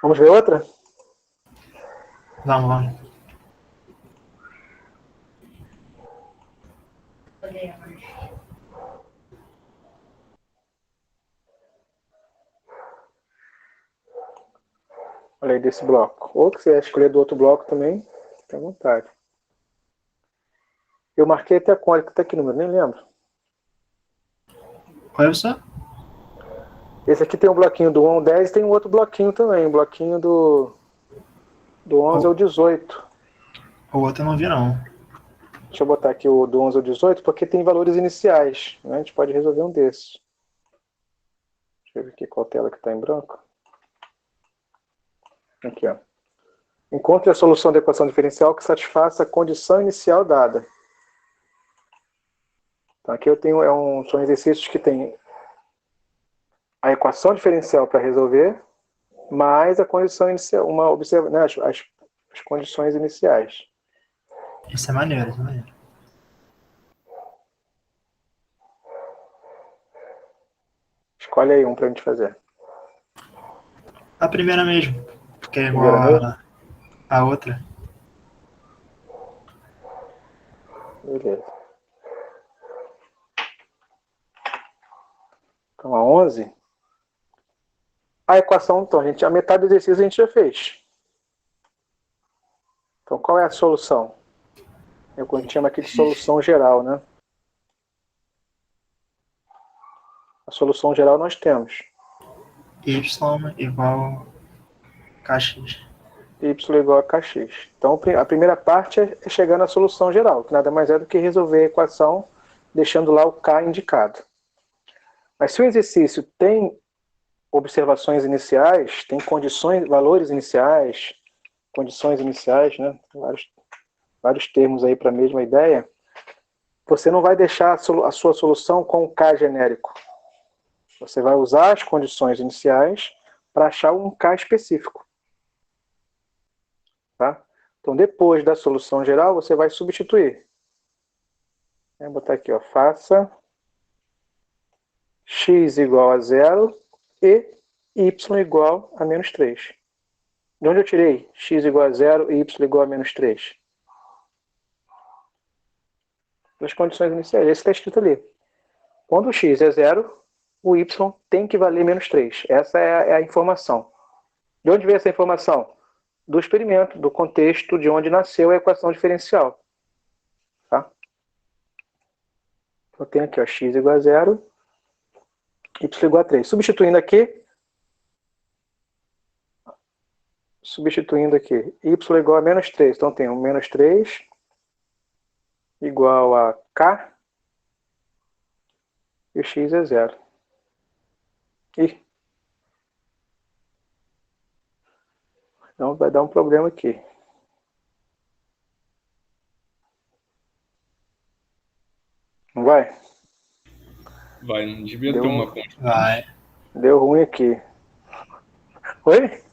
Speaker 1: Vamos ver outra?
Speaker 2: Vamos.
Speaker 1: Olha aí desse bloco. Ou que você escolher do outro bloco também, fica à vontade. Eu marquei até a cônica, tá aqui número, nem lembro.
Speaker 2: Qual é o seu?
Speaker 1: Esse aqui tem um bloquinho do 1 ao 10 e tem um outro bloquinho também. O bloquinho do 11 ao 18.
Speaker 2: O outro eu não vi, não.
Speaker 1: Deixa eu botar aqui o do 11 ao 18, porque tem valores iniciais. Né? A gente pode resolver um desses. Deixa eu ver aqui qual tela que está em branco. Aqui, ó. Encontre a solução da equação diferencial que satisfaça a condição inicial dada. Então, aqui eu tenho são exercícios que tem a equação diferencial para resolver, mais a condição inicial, né, as condições iniciais.
Speaker 2: Isso é maneiro, isso é maneiro.
Speaker 1: Escolhe aí um para a gente fazer.
Speaker 2: A primeira mesmo, porque é
Speaker 1: Primeira
Speaker 2: igual
Speaker 1: mesmo?
Speaker 2: a outra.
Speaker 1: Beleza. Então, a 11. A equação, então, a metade do exercício a gente já fez. Então, qual é a solução? A gente chama aqui de solução geral, né? A solução geral nós temos
Speaker 2: Y igual kx.
Speaker 1: y igual a kx. Então, a primeira parte é chegar na solução geral, que nada mais é do que resolver a equação deixando lá o k indicado. Mas se o exercício tem observações iniciais, tem condições, valores iniciais, condições iniciais, né? Vários termos aí para a mesma ideia, você não vai deixar a sua solução com o k genérico. Você vai usar as condições iniciais para achar um k específico. Tá? Então, depois da solução geral, você vai substituir. Vou botar aqui, ó, faça x igual a 0 e y igual a menos 3. De onde eu tirei x igual a 0 e y igual a menos 3? Das condições iniciais. Esse está escrito ali. Quando o x é 0, o y tem que valer menos 3. Essa é a informação. De onde veio essa informação? Do experimento, do contexto de onde nasceu a equação diferencial. Tá? Eu tenho aqui, ó, x igual a 0, y igual a 3. Substituindo aqui, y igual a menos 3. Então, tenho menos 3 igual a k e o x é 0. Então, vai dar um problema aqui. Não vai?
Speaker 4: Vai, não devia ter uma constante.
Speaker 2: Vai.
Speaker 1: Deu ruim aqui. Oi?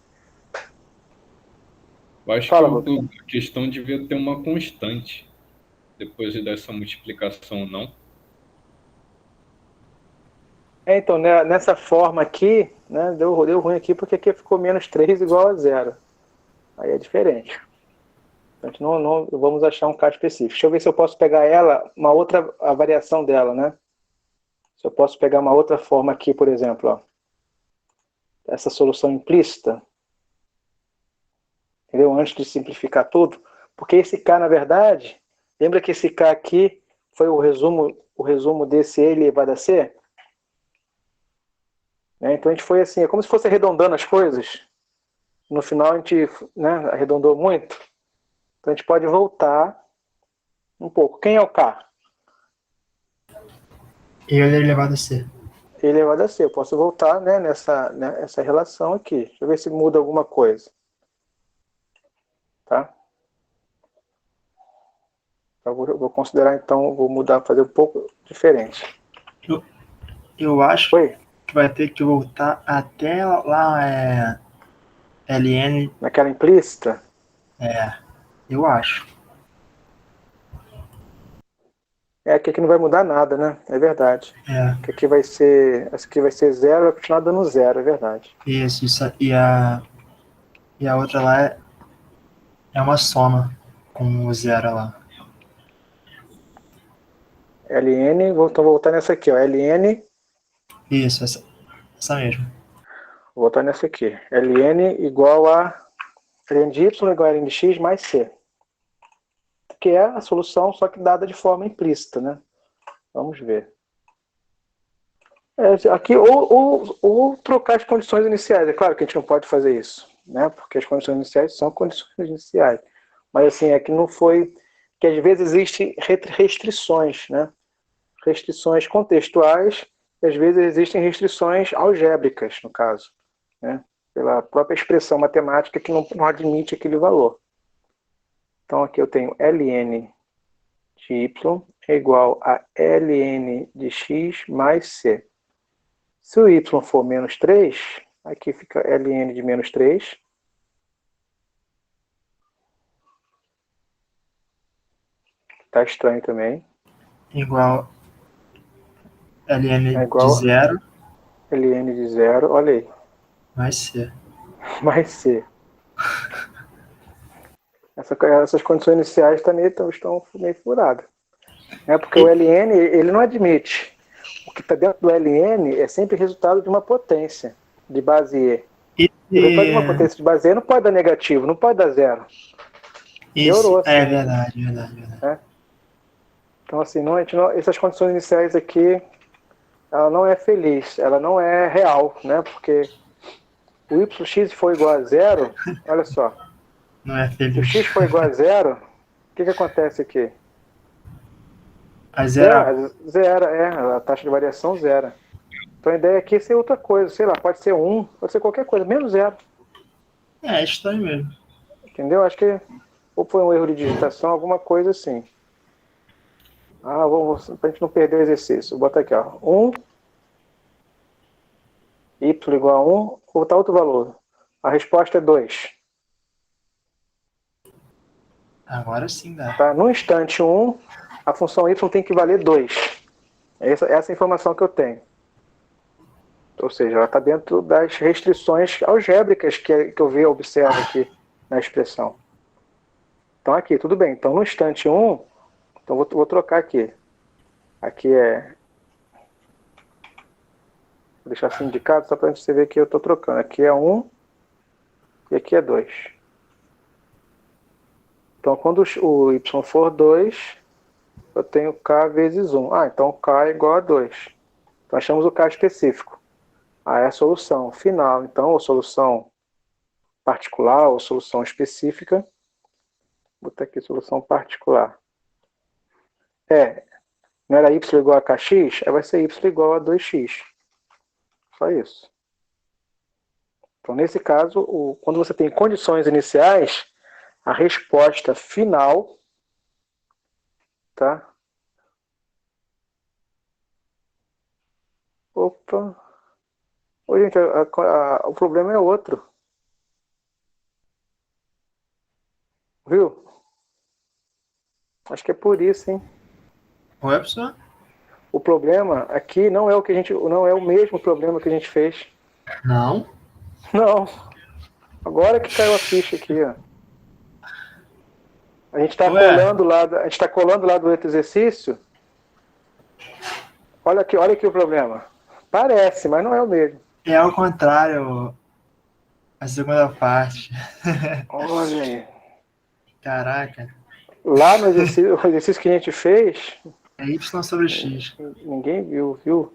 Speaker 4: Eu acho
Speaker 1: Fala,
Speaker 4: que a questão devia ter uma constante depois dessa multiplicação, não?
Speaker 1: então, né, nessa forma aqui, né, deu ruim aqui porque aqui ficou menos 3 igual a 0. Aí é diferente. A gente não vamos achar um k específico. Deixa eu ver se eu posso pegar a variação dela, né? Se eu posso pegar uma outra forma aqui, por exemplo, ó. Essa solução implícita. Entendeu? Antes de simplificar tudo. Porque esse K, na verdade, lembra que esse K aqui foi o resumo desse E elevado a C? Né? Então a gente foi assim, é como se fosse arredondando as coisas. No final a gente, né, arredondou muito. Então a gente pode voltar um pouco. Quem é o K?
Speaker 2: Ele é elevado a C.
Speaker 1: E elevado a C. Eu posso voltar, né, nessa relação aqui. Deixa eu ver se muda alguma coisa. Tá? Eu vou considerar, então, vou mudar, fazer um pouco diferente.
Speaker 2: Eu acho
Speaker 1: Oi?
Speaker 2: que vai ter que voltar até lá, LN.
Speaker 1: Naquela implícita?
Speaker 2: Eu acho.
Speaker 1: É que aqui não vai mudar nada, né? É verdade.
Speaker 2: É,
Speaker 1: Que aqui vai ser. Essa aqui vai ser zero, vai continuar dando zero, é verdade.
Speaker 2: isso. E a outra lá é uma soma com o zero lá.
Speaker 1: LN, então vou voltar nessa aqui, ó. LN,
Speaker 2: Isso, essa mesmo.
Speaker 1: vou voltar nessa aqui. LN igual a. LN de Y igual a LN de X mais C. Que é a solução, só que dada de forma implícita, né? Vamos ver. Aqui, ou trocar as condições iniciais. É claro que a gente não pode fazer isso, né? Porque as condições iniciais são condições iniciais. Mas assim, é que não foi. Que às vezes existem restrições, né? Restrições contextuais, e às vezes existem restrições algébricas, no caso, né? Pela própria expressão matemática que não admite aquele valor. Então aqui eu tenho ln de y é igual a ln de x mais c. Se o y for menos 3, aqui fica ln de menos 3. Tá estranho também.
Speaker 2: Igual LN
Speaker 1: É
Speaker 2: de
Speaker 1: igual
Speaker 2: zero
Speaker 1: ln de 0, olha aí,
Speaker 2: mais C.
Speaker 1: mais c. Essas condições iniciais também estão meio furadas. Porque o ln ele não admite. O que está dentro do ln é sempre resultado de uma potência de base E. E o resultado de uma potência de base E não pode dar negativo, não pode dar zero. Piorou, assim.
Speaker 2: É verdade, verdade.
Speaker 1: Então, assim, essas condições iniciais aqui, ela não é feliz, ela não é real, né? Porque o yx for igual a zero, olha só,
Speaker 2: Não é
Speaker 1: se o
Speaker 2: feliz.
Speaker 1: x for igual a zero, o que acontece aqui?
Speaker 2: A zero.
Speaker 1: Zero, a taxa de variação zero. Então a ideia aqui é ser outra coisa, sei lá, pode ser 1, pode ser qualquer coisa, menos zero.
Speaker 2: É estranho mesmo.
Speaker 1: Entendeu? Acho que ou foi um erro de digitação, alguma coisa assim. Para a gente não perder o exercício, vou botar aqui, ó. 1, y igual a 1, vou botar outro valor. A resposta é 2.
Speaker 2: Agora sim dá.
Speaker 1: Tá? No instante 1, a função y tem que valer 2. Essa é a informação que eu tenho. Ou seja, ela está dentro das restrições algébricas que eu observo aqui na expressão. Então aqui, tudo bem. Então no instante 1, então vou trocar aqui. Aqui vou deixar assim indicado só para você ver que eu estou trocando. Aqui é 1 e aqui é 2. Então quando o y for 2, eu tenho k vezes 1. Então k é igual a 2. Então achamos o k específico. É a solução final. Então, a solução particular ou solução específica. Vou botar aqui solução particular. Não era y igual a kx? Vai ser y igual a 2x. Só isso. Então, nesse caso, quando você tem condições iniciais, a resposta final, tá? Opa! Ô, gente, o problema é outro. Viu? Acho que é por isso, hein?
Speaker 2: Oi, pessoal?
Speaker 1: O problema aqui não é o mesmo problema que a gente fez.
Speaker 2: Não.
Speaker 1: Não. Agora que caiu a ficha aqui, ó. A gente está colando lá do outro exercício. Olha aqui o problema. Parece, mas não é o mesmo.
Speaker 2: É ao contrário, a segunda parte.
Speaker 1: Olha aí.
Speaker 2: Caraca.
Speaker 1: Lá no exercício, o exercício que a gente fez,
Speaker 2: É y sobre x.
Speaker 1: ninguém viu? O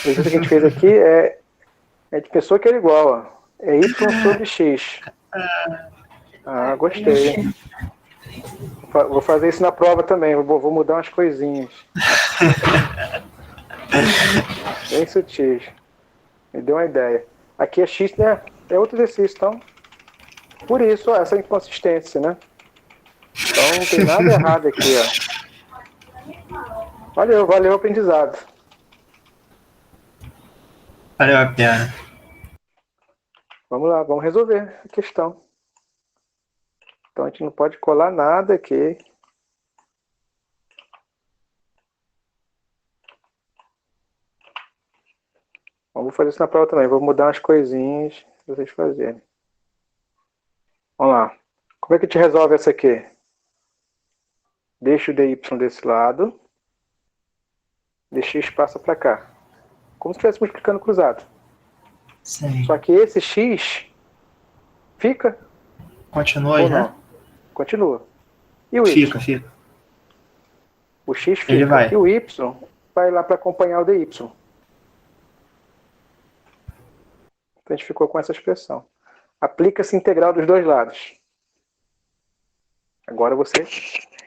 Speaker 1: exercício que a gente fez aqui é de pessoa que era igual, ó. É y sobre x. Ah, gostei. Vou fazer isso na prova também. Vou mudar umas coisinhas. Bem sutis. Me deu uma ideia. Aqui é x, né? É outro exercício, então. Por isso, ó, essa inconsistência, né? Então não tem nada errado aqui, ó. Valeu o aprendizado.
Speaker 2: Valeu a pena.
Speaker 1: Vamos lá, vamos resolver a questão. Então a gente não pode colar nada aqui. Vamos fazer isso na prova também. Vou mudar umas coisinhas para vocês fazerem. Vamos lá. Como é que a gente resolve essa aqui? Deixa o dy desse lado. Deixa x passa para cá. Como se estivesse multiplicando cruzado.
Speaker 2: Sim.
Speaker 1: Só que esse x fica?
Speaker 2: Continua aí,
Speaker 1: ou não?
Speaker 2: né?
Speaker 1: Continua. E o y?
Speaker 2: Fica.
Speaker 1: O x fica.
Speaker 2: Ele vai.
Speaker 1: E o y vai lá para acompanhar o dy. Então a gente ficou com essa expressão. Aplica-se integral dos dois lados. Agora você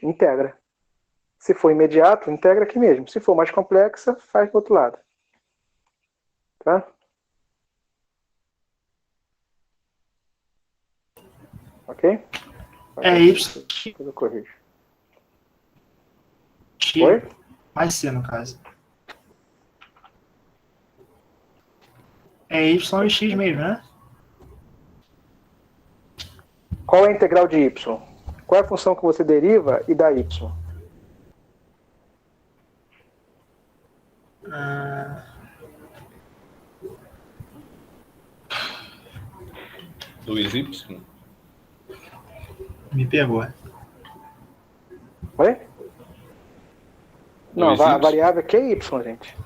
Speaker 1: integra. Se for imediato, integra aqui mesmo. Se for mais complexa, faz do outro lado. Tá? Ok?
Speaker 2: É y.
Speaker 1: Depois eu corrijo.
Speaker 2: X
Speaker 1: Oi?
Speaker 2: mais c, no caso. É y e x mesmo, né?
Speaker 1: Qual é a integral de y? Qual é a função que você deriva e dá y?
Speaker 4: 2y?
Speaker 2: Me pegou.
Speaker 1: Oi? Não,
Speaker 4: 2y?
Speaker 1: a variável aqui é y, gente.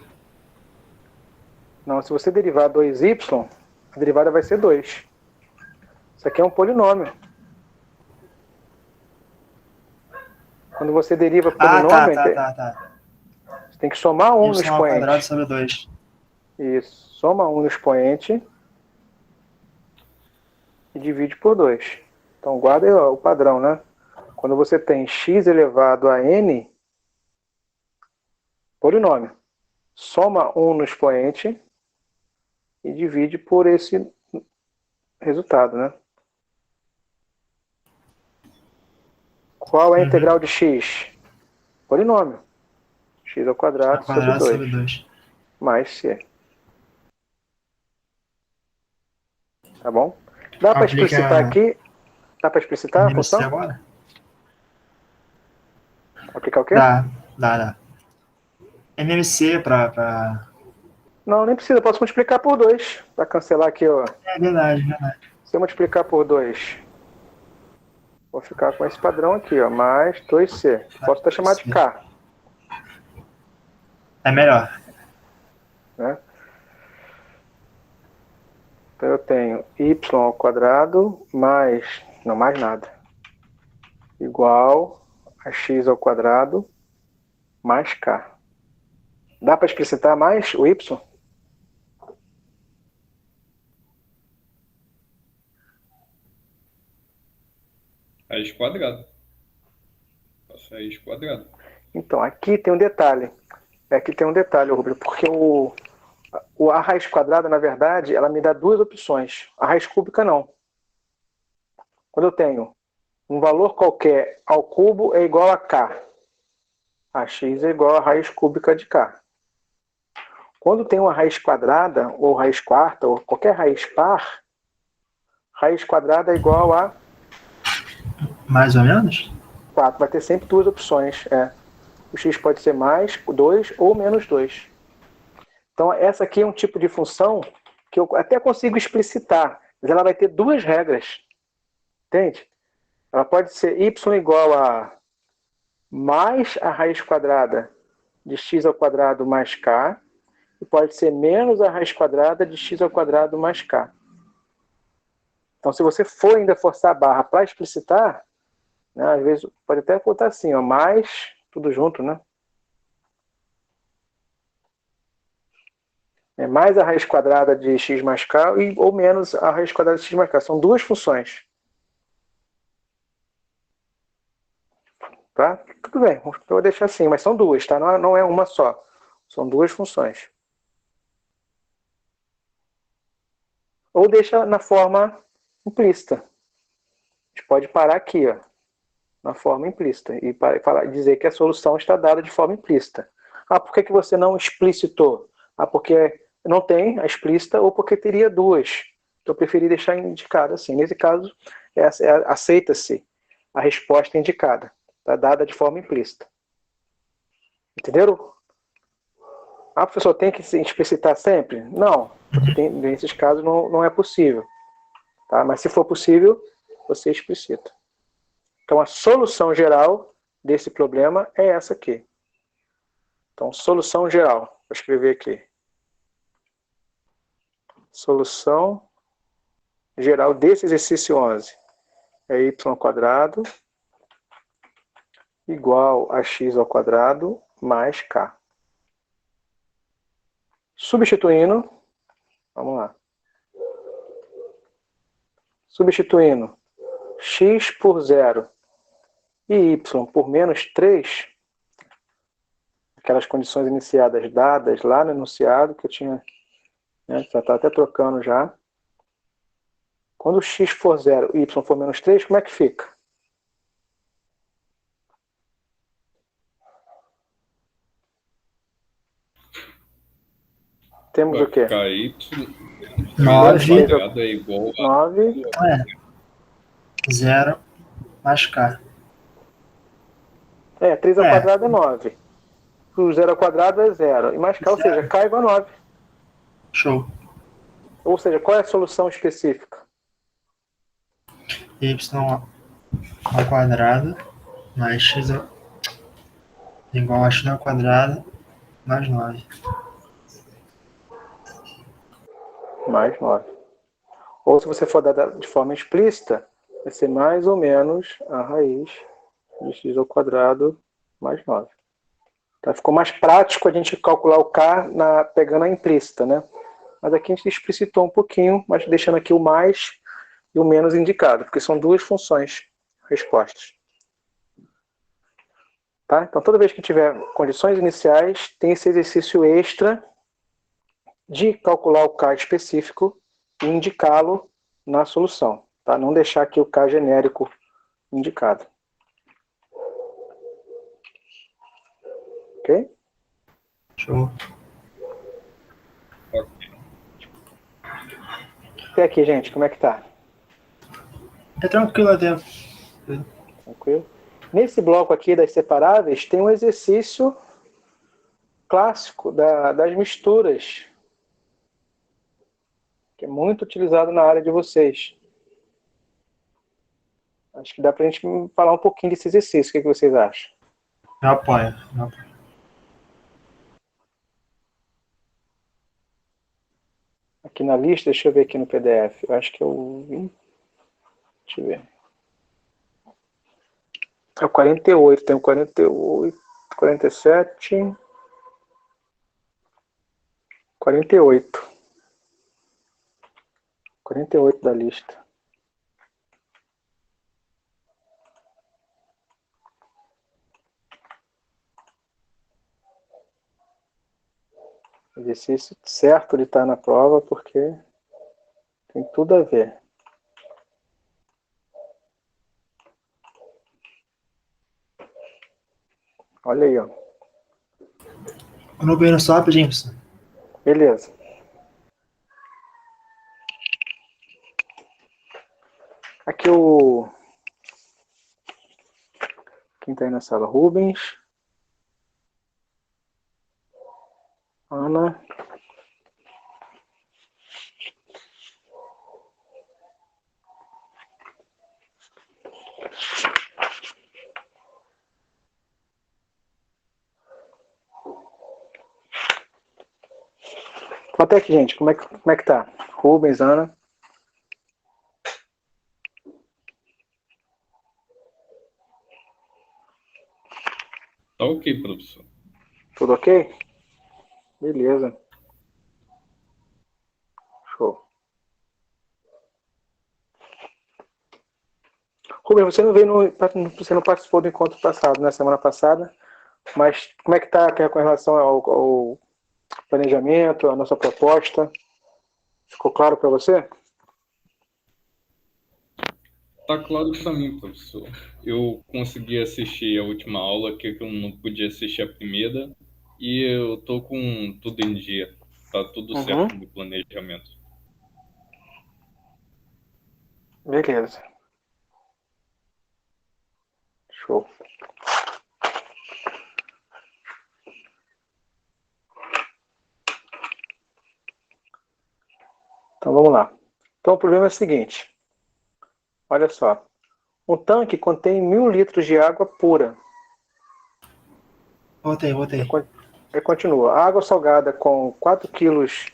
Speaker 1: Não, se você derivar 2y, a derivada vai ser 2. Isso aqui é um polinômio. Quando você deriva polinômio,
Speaker 2: Tá.
Speaker 1: você tem que somar 1 no
Speaker 2: Y ao quadrado
Speaker 1: expoente.
Speaker 2: sobre 2.
Speaker 1: Isso. Soma 1 no expoente e divide por 2. Então guarda aí, ó, o padrão, né? Quando você tem x elevado a n, polinômio, soma 1 no expoente e divide por esse resultado, né? Qual é a integral de x? Polinômio. X ao quadrado sobre 2. Mais c. Tá bom? Dá para explicitar aqui? Dá para explicitar a função?
Speaker 2: Agora?
Speaker 1: Aplicar o quê?
Speaker 2: Dá. MMC pra...
Speaker 1: Não, nem precisa. Posso multiplicar por 2. Para cancelar aqui, ó.
Speaker 2: É verdade.
Speaker 1: Se eu multiplicar por 2, vou ficar com esse padrão aqui, ó. Mais 2c. Posso até chamar de k.
Speaker 2: É melhor.
Speaker 1: Né? Então eu tenho y ao quadrado mais... Não, mais nada. Igual a x ao quadrado mais k. Dá para explicitar mais o y?
Speaker 4: Raiz quadrada. Faço raiz quadrada.
Speaker 1: Então, aqui tem um detalhe. Rubio, porque a raiz quadrada, na verdade, ela me dá duas opções. A raiz cúbica, não. Quando eu tenho um valor qualquer ao cubo é igual a k. A x é igual a raiz cúbica de k. Quando tem uma raiz quadrada, ou raiz quarta, ou qualquer raiz par, raiz quadrada é igual a...
Speaker 2: Mais ou menos?
Speaker 1: 4. Vai ter sempre duas opções. O x pode ser mais 2 ou menos 2. Então, essa aqui é um tipo de função que eu até consigo explicitar, mas ela vai ter duas regras. Entende? Ela pode ser y igual a mais a raiz quadrada de x ao quadrado mais k, e pode ser menos a raiz quadrada de x ao quadrado mais k. Então, se você for ainda forçar a barra para explicitar, né? Às vezes pode até botar assim, ó, mais, tudo junto, né? É mais a raiz quadrada de x mais k ou menos a raiz quadrada de x mais k. São duas funções. Tá? Tudo bem, eu vou deixar assim, mas são duas, tá? Não é uma só. São duas funções. Ou deixa na forma implícita. A gente pode parar aqui, ó, na forma implícita, e dizer que a solução está dada de forma implícita. Ah, por que você não explicitou? Ah, porque não tem a explícita ou porque teria duas. Eu preferi deixar indicado assim. Nesse caso, aceita-se a resposta indicada. Está dada de forma implícita. Entenderam? Ah, professor, tem que se explicitar sempre? Não, porque nesses casos não é possível. Tá? Mas se for possível, você explicita. Então, a solução geral desse problema é essa aqui. Então, solução geral. Vou escrever aqui. Solução geral desse exercício 11 é y² igual a x² mais k. Substituindo, vamos lá. Substituindo x por 0 e y por menos 3, aquelas condições iniciadas dadas lá no enunciado, que eu tinha, né, já está até trocando já. Quando x for 0 e y for menos 3, como é que fica? Temos
Speaker 4: Vai
Speaker 1: o quê?
Speaker 4: ficar y
Speaker 2: 9,
Speaker 4: quadrado é igual a
Speaker 1: 9.
Speaker 2: 0 mais k.
Speaker 1: 3 ao quadrado é 9. O 0 ao quadrado é 0. E mais k, ou seja, k é igual a 9.
Speaker 2: Show.
Speaker 1: Ou seja, qual é a solução específica?
Speaker 2: Y ao quadrado mais x igual a x ao quadrado mais 9.
Speaker 1: Mais 9. Ou se você for dar de forma explícita, vai ser mais ou menos a raiz de x ao quadrado mais 9. Então, ficou mais prático a gente calcular o k pegando a implícita, né? Mas aqui a gente explicitou um pouquinho, mas deixando aqui o mais e o menos indicado, porque são duas funções respostas. Tá? Então, toda vez que tiver condições iniciais, tem esse exercício extra de calcular o k específico e indicá-lo na solução. Tá? Não deixar aqui o k genérico indicado. Ok?
Speaker 2: Show.
Speaker 1: Até aqui, gente, como é que tá?
Speaker 2: É tranquilo até.
Speaker 1: Tranquilo? Nesse bloco aqui das separáveis, tem um exercício clássico das misturas, que é muito utilizado na área de vocês. Acho que dá pra gente falar um pouquinho desse exercício. O que vocês acham?
Speaker 2: Eu apoio.
Speaker 1: Aqui na lista, deixa eu ver aqui no PDF. Eu acho que eu vi. Deixa eu ver. É o 48. Tem o 48, 47, 48. 48 da lista. Exercício certo de estar na prova, porque tem tudo a ver. Olha aí, ó.
Speaker 2: Eu não vejo só rapidinho, professor.
Speaker 1: Beleza. Aqui quem está aí na sala? Rubens. Ana. Até aqui, gente. Como é que tá? Rubens, Ana.
Speaker 4: Tá ok, professor.
Speaker 1: Tudo ok? Beleza. Show. Rubem, você não veio você não participou do encontro passado, na semana passada, mas como é que está com relação ao planejamento, a nossa proposta? Ficou claro para você?
Speaker 4: Tá claro para mim, professor. Eu consegui assistir a última aula, que eu não podia assistir a primeira, e eu tô com tudo em dia. Tá tudo
Speaker 1: Uhum.
Speaker 4: certo no planejamento.
Speaker 1: Beleza. Show. Então vamos lá. Então o problema é o seguinte. Olha só. Um tanque contém 1.000 litros de água pura.
Speaker 2: Voltei.
Speaker 1: Aí continua. A água salgada com 4 quilos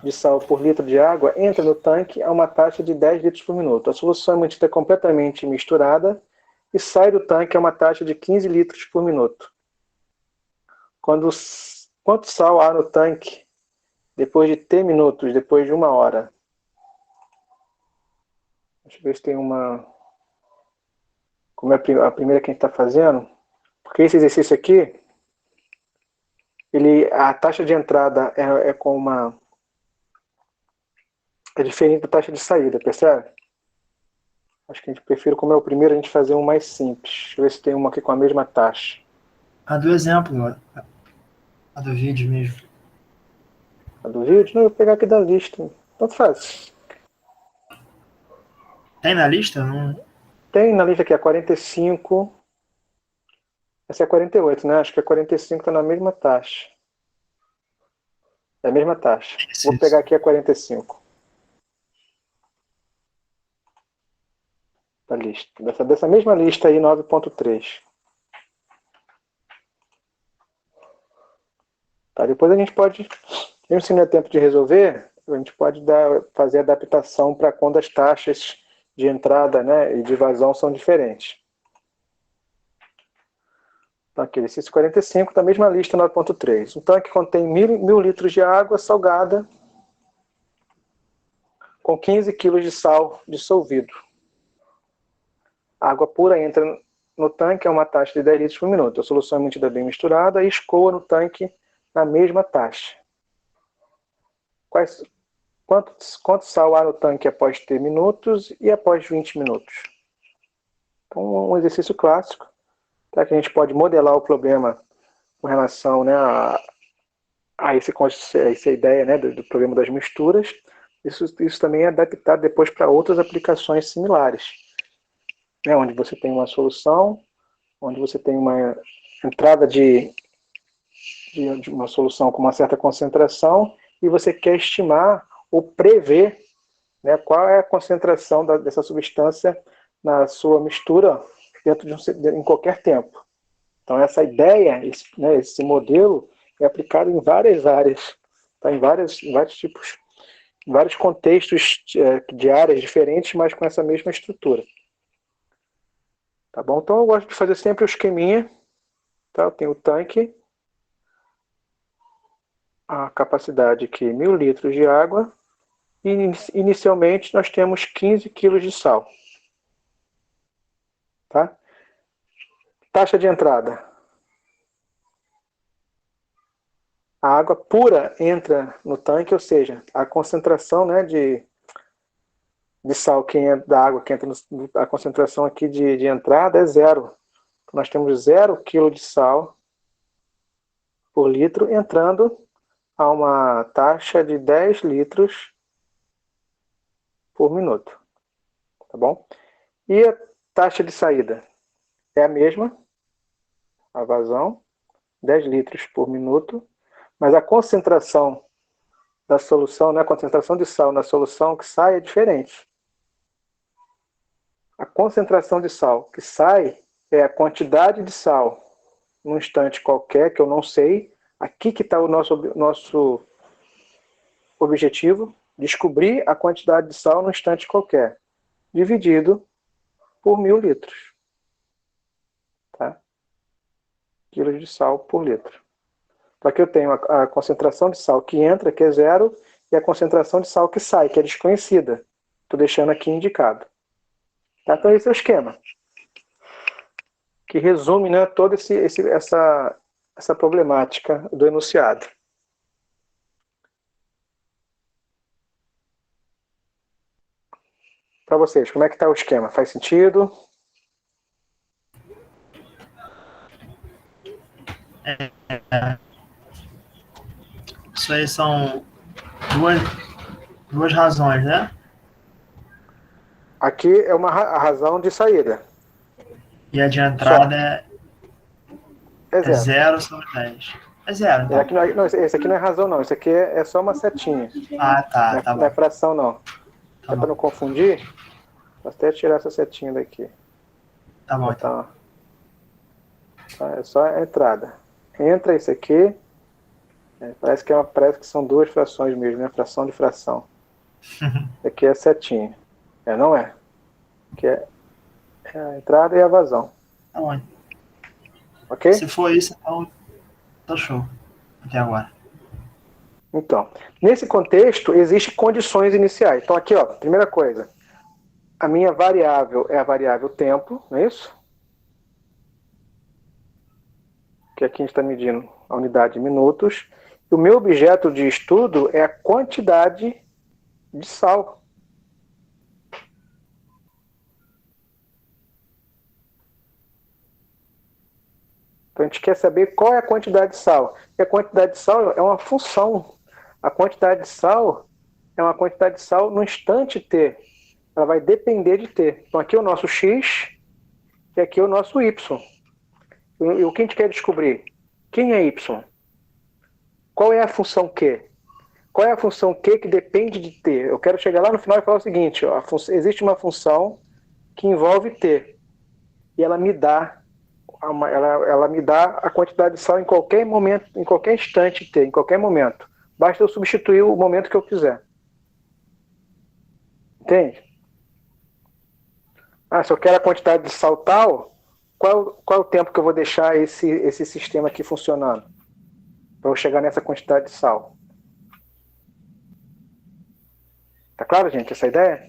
Speaker 1: de sal por litro de água entra no tanque a uma taxa de 10 litros por minuto. A solução é mantida completamente misturada e sai do tanque a uma taxa de 15 litros por minuto. Quanto sal há no tanque depois de T minutos, depois de 1 hora? Deixa eu ver se tem uma... Como é a primeira que a gente está fazendo. Porque esse exercício aqui, a taxa de entrada é com uma... É diferente da taxa de saída, percebe? Acho que a gente prefere, como é o primeiro, a gente fazer um mais simples. Deixa eu ver se tem uma aqui com a mesma taxa.
Speaker 2: A do exemplo, a do vídeo mesmo.
Speaker 1: A do vídeo? Não, eu vou pegar aqui da lista. Tanto faz.
Speaker 2: Tem na lista? Não.
Speaker 1: Tem na lista aqui a 45. Essa é a 48, né? Acho que a 45 está na mesma taxa. É a mesma taxa. Vou pegar aqui a 45. Da lista. Dessa mesma lista aí, 9.3. Tá, depois a gente pode, mesmo se não é tempo de resolver, a gente pode fazer adaptação para quando as taxas de entrada, né, e de vazão são diferentes. Então, aqui, exercício 45, da mesma lista, 9.3. Um tanque contém 1.000 litros de água salgada com 15 quilos de sal dissolvido. A água pura entra no tanque a uma taxa de 10 litros por minuto. A solução é mantida bem misturada e escoa no tanque na mesma taxa. Quanto sal há no tanque após T minutos e após 20 minutos? Então, um exercício clássico, tá? Que a gente pode modelar o problema com relação, né, a essa ideia, né, do problema das misturas. Isso também é adaptado depois para outras aplicações similares, né, onde você tem uma solução, onde você tem uma entrada de uma solução com uma certa concentração e você quer estimar ou prever, né, qual é a concentração dessa substância na sua mistura em qualquer tempo. Então essa ideia, esse modelo é aplicado em várias áreas, tá? Em vários tipos, em vários contextos de áreas diferentes, mas com essa mesma estrutura. Tá bom? Então eu gosto de fazer sempre o esqueminha. Tá? Eu tenho o tanque, a capacidade aqui 1.000 litros de água, e inicialmente nós temos 15 quilos de sal. Tá? Taxa de entrada. A água pura entra no tanque, ou seja, a concentração, né, de sal da água que entra, a concentração aqui de entrada é zero. Então, nós temos 0 kg de sal por litro entrando a uma taxa de 10 litros por minuto. Tá bom? E a taxa de saída é a mesma, a vazão, 10 litros por minuto, mas a concentração da solução, né, a concentração de sal na solução que sai é diferente. A concentração de sal que sai é a quantidade de sal num instante qualquer, que eu não sei. Aqui que está o nosso objetivo, descobrir a quantidade de sal num instante qualquer, dividido por 1.000 litros. Tá? quilos de sal por litro. Então aqui eu tenho a concentração de sal que entra, que é 0, e a concentração de sal que sai, que é desconhecida. Estou deixando aqui indicado. Tá? Então esse é o esquema, que resume, né, toda essa problemática do enunciado. Para vocês, como é que está o esquema? Faz sentido?
Speaker 2: Isso aí são duas razões, né?
Speaker 1: Aqui é a razão de saída.
Speaker 2: E a de entrada
Speaker 1: É
Speaker 2: é
Speaker 1: 0.
Speaker 2: 0 sobre 10. É 0, então.
Speaker 1: Aqui não, esse aqui não é razão, não. Esse aqui é só uma setinha.
Speaker 2: Ah, tá, tá
Speaker 1: Não é
Speaker 2: bom.
Speaker 1: fração, não.
Speaker 2: Tá
Speaker 1: É para
Speaker 2: bom,
Speaker 1: não confundir, vou até tirar essa setinha daqui.
Speaker 2: tá bom, então.
Speaker 1: Tá. É só a entrada. Entra isso aqui. Parece que são duas frações mesmo, né? Fração de fração. Aqui é a setinha. Não é. Aqui é a entrada e a vazão.
Speaker 2: Tá bom.
Speaker 1: Ok?
Speaker 2: Se for isso, então tá show. Até agora.
Speaker 1: Então, nesse contexto, existem condições iniciais. Então, aqui, ó, primeira coisa. A minha variável é a variável tempo, não é isso? Que aqui a gente está medindo a unidade de minutos. E o meu objeto de estudo é a quantidade de sal. Então a gente quer saber qual é a quantidade de sal. E a quantidade de sal é uma função. A quantidade de sal é uma quantidade de sal no instante t. Ela vai depender de t. Então aqui é o nosso x e aqui é o nosso y. E o que a gente quer descobrir? Quem é y? Qual é a função q? Qual é a função q que depende de t? Eu quero chegar lá no final e falar o seguinte, ó, existe uma função que envolve t. E ela me dá a quantidade de sal em qualquer momento, em qualquer instante t, em qualquer momento. Basta eu substituir o momento que eu quiser. Entende? Se eu quero a quantidade de sal tal, qual é o tempo que eu vou deixar esse sistema aqui funcionando? Para eu chegar nessa quantidade de sal. Tá claro, gente, essa ideia?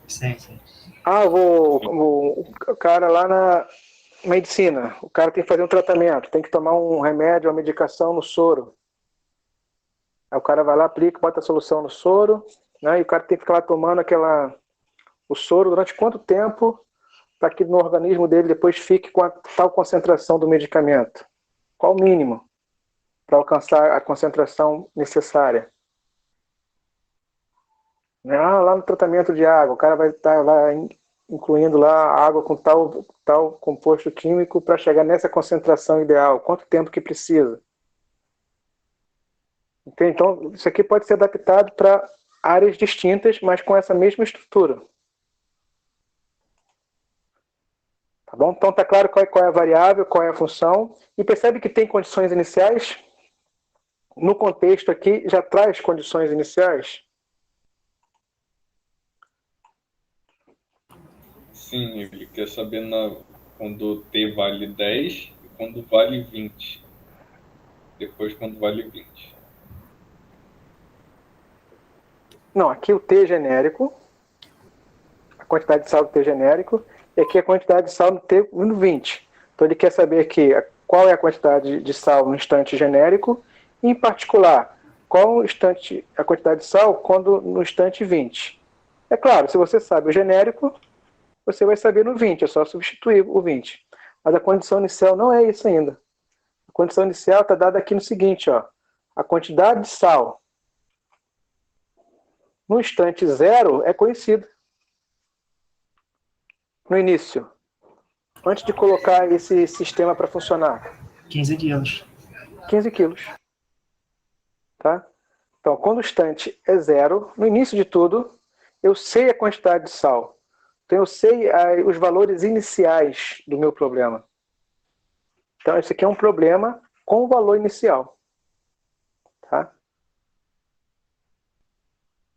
Speaker 2: Sim, sim.
Speaker 1: O cara lá na medicina, o cara tem que fazer um tratamento, tem que tomar um remédio, uma medicação no soro. Aí o cara vai lá, aplica, bota a solução no soro, né, e o cara tem que ficar lá tomando o soro durante quanto tempo para que no organismo dele depois fique com a tal concentração do medicamento? Qual o mínimo para alcançar a concentração necessária? Lá no tratamento de água, o cara vai estar lá incluindo lá a água com tal composto químico para chegar nessa concentração ideal. Quanto tempo que precisa? Entende? Então, isso aqui pode ser adaptado para áreas distintas, mas com essa mesma estrutura. Tá bom? Então, tá claro qual é a variável, qual é a função. E percebe que tem condições iniciais? No contexto aqui, já traz condições iniciais?
Speaker 4: Sim, ele quer saber quando t vale 10 e quando vale 20. Depois quando vale 20.
Speaker 1: Não, aqui o T genérico, a quantidade de sal do T genérico, e aqui a quantidade de sal no T no 20. Então ele quer saber aqui qual é a quantidade de sal no instante genérico, e em particular, qual a quantidade de sal no instante 20. É claro, se você sabe o genérico, você vai saber no 20, é só substituir o 20. Mas a condição inicial não é isso ainda. A condição inicial está dada aqui no seguinte, ó. A quantidade de sal no instante 0 é conhecida. No início, antes de colocar esse sistema para funcionar.
Speaker 2: 15 quilos.
Speaker 1: 15 quilos. Tá? Então, quando o instante é 0, no início de tudo, eu sei a quantidade de sal. Então, eu sei os valores iniciais do meu problema. Então, esse aqui é um problema com o valor inicial. Tá?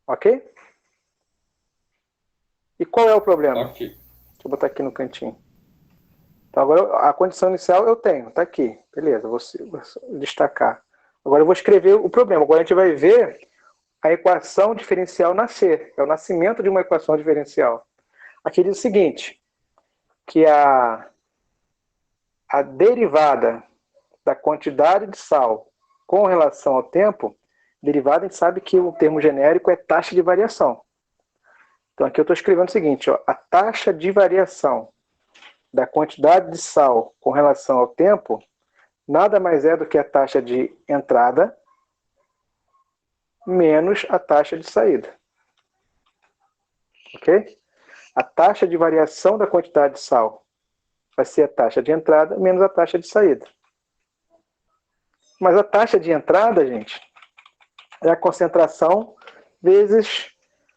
Speaker 1: Ok? E qual é o problema?
Speaker 4: Ok.
Speaker 1: Deixa eu botar aqui no cantinho. Então agora a condição inicial eu tenho, está aqui. Beleza, vou destacar. Agora eu vou escrever o problema. Agora a gente vai ver a equação diferencial nascer. É o nascimento de uma equação diferencial. Aqui diz o seguinte, que a derivada da quantidade de sal com relação ao tempo, derivada a gente sabe que o termo genérico é taxa de variação. Então aqui eu estou escrevendo o seguinte, ó, a taxa de variação da quantidade de sal com relação ao tempo nada mais é do que a taxa de entrada menos a taxa de saída. Ok? A taxa de variação da quantidade de sal vai ser a taxa de entrada menos a taxa de saída. Mas a taxa de entrada, gente, é a concentração vezes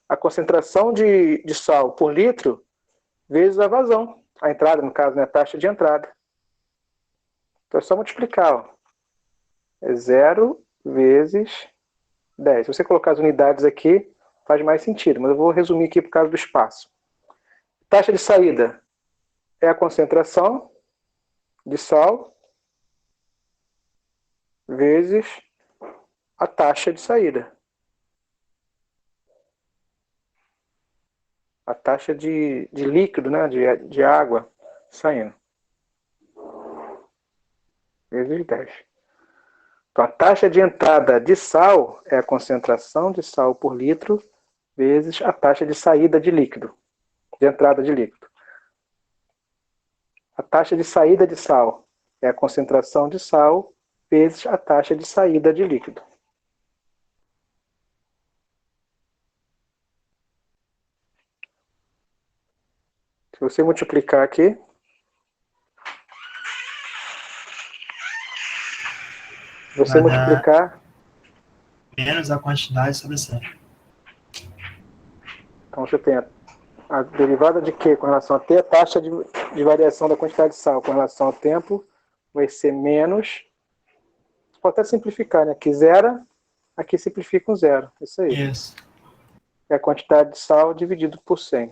Speaker 1: a concentração de sal por litro vezes a vazão. A entrada, no caso, né, a taxa de entrada. Então é só multiplicar. Ó. É 0 vezes 10. Se você colocar as unidades aqui, faz mais sentido, mas eu vou resumir aqui por causa do espaço. Taxa de saída é a concentração de sal vezes a taxa de saída. A taxa de líquido, né, de água saindo. Vezes 10. Então, a taxa de entrada de sal é a concentração de sal por litro vezes a taxa de saída de líquido, de entrada de líquido. A taxa de saída de sal é a concentração de sal vezes a taxa de saída de líquido. Se você multiplicar aqui,
Speaker 2: Vai dar menos a quantidade sobre 100.
Speaker 1: Então você tem a derivada de Q com relação a T, a taxa de variação da quantidade de sal com relação ao tempo vai ser menos. Pode até simplificar, né? Aqui zero, aqui simplifica um zero. Isso aí.
Speaker 2: Isso.
Speaker 1: É a quantidade de sal dividido por 100.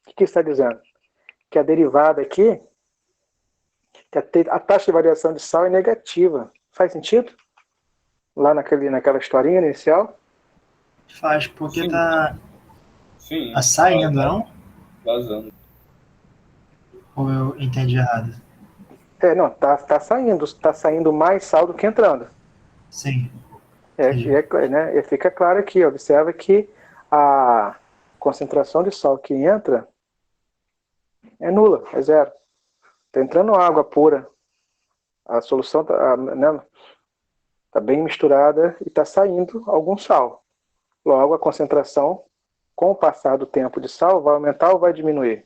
Speaker 1: O que está dizendo? Que a derivada aqui, que a taxa de variação de sal é negativa. Faz sentido? Lá naquela historinha inicial?
Speaker 2: Faz, porque
Speaker 4: Sim.
Speaker 2: tá
Speaker 4: Sim.
Speaker 2: saindo, não?
Speaker 4: Vazando.
Speaker 2: Ou eu entendi errado?
Speaker 1: Não, tá saindo mais sal do que entrando.
Speaker 2: Sim.
Speaker 1: Né, fica claro aqui, observa que a concentração de sal que entra é nula, é zero. Está entrando água pura. A solução tá bem misturada e está saindo algum sal. Logo, a concentração, com o passar do tempo de sal, vai aumentar ou vai diminuir?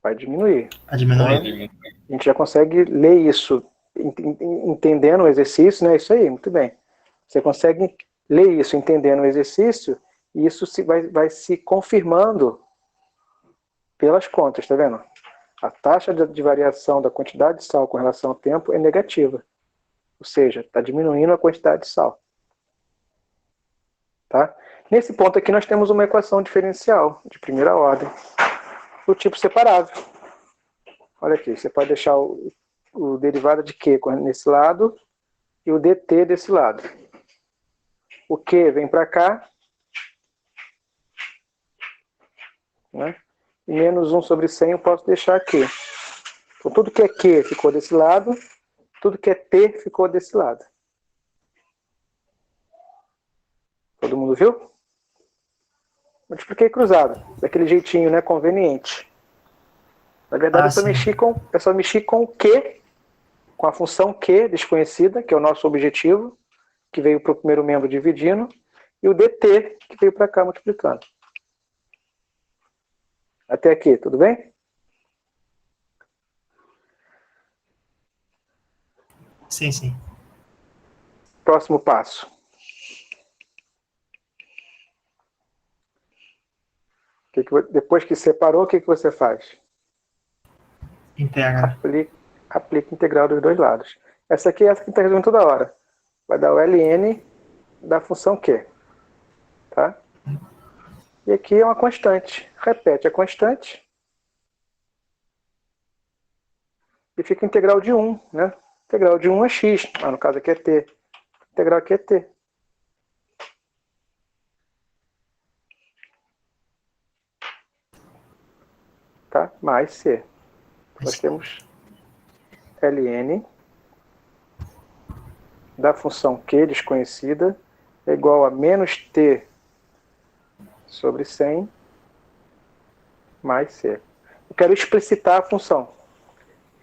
Speaker 1: Vai diminuir.
Speaker 2: Vai diminuir.
Speaker 1: Então, a gente já consegue ler isso, entendendo o exercício, né? Isso aí, muito bem. Você consegue ler isso entendendo o exercício e isso vai se confirmando pelas contas, tá vendo? A taxa de variação da quantidade de sal com relação ao tempo é negativa. Ou seja, está diminuindo a quantidade de sal. Tá? Nesse ponto aqui nós temos uma equação diferencial de primeira ordem do tipo separável. Olha aqui, você pode deixar o derivado de Q nesse lado e o dt desse lado. O Q vem para cá, né? E menos 1 sobre 100 eu posso deixar aqui. Então tudo que é Q ficou desse lado, tudo que é T ficou desse lado. Todo mundo viu? Multipliquei cruzado, daquele jeitinho, né, conveniente. Na verdade, eu só mexi com o Q, com a função Q desconhecida, que é o nosso objetivo, que veio para o primeiro membro dividindo, e o dt, que veio para cá multiplicando. Até aqui, tudo bem?
Speaker 2: Sim, sim.
Speaker 1: Próximo passo. Depois que separou, o que você faz?
Speaker 2: Integra.
Speaker 1: Aplica integral dos dois lados. Essa aqui é essa que está resolvendo toda hora. Vai dar o ln da função Q. Tá? E aqui é uma constante. Repete a constante. e fica integral de 1, né? Integral de 1 é x, no caso aqui é t. Integral aqui é t. Tá? Mais c. Nós temos ln da função q desconhecida é igual a menos t sobre 100 mais c. Eu quero explicitar a função.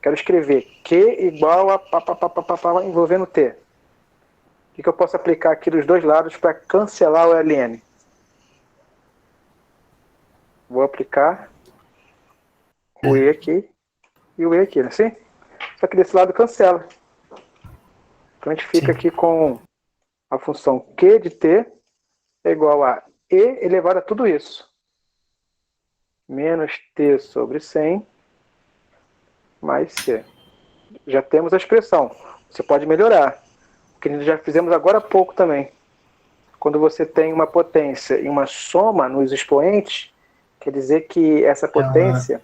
Speaker 1: Quero escrever q igual a envolvendo t. O que eu posso aplicar aqui dos dois lados para cancelar o ln? Vou aplicar o e aqui e o e aqui, não é assim? Só que desse lado cancela. Então a gente fica aqui com a função q de t é igual a e elevado a tudo isso. Menos t sobre 100 mais c. Já temos a expressão. Você pode melhorar. O que já fizemos agora há pouco também. Quando você tem uma potência e uma soma nos expoentes, quer dizer que essa potência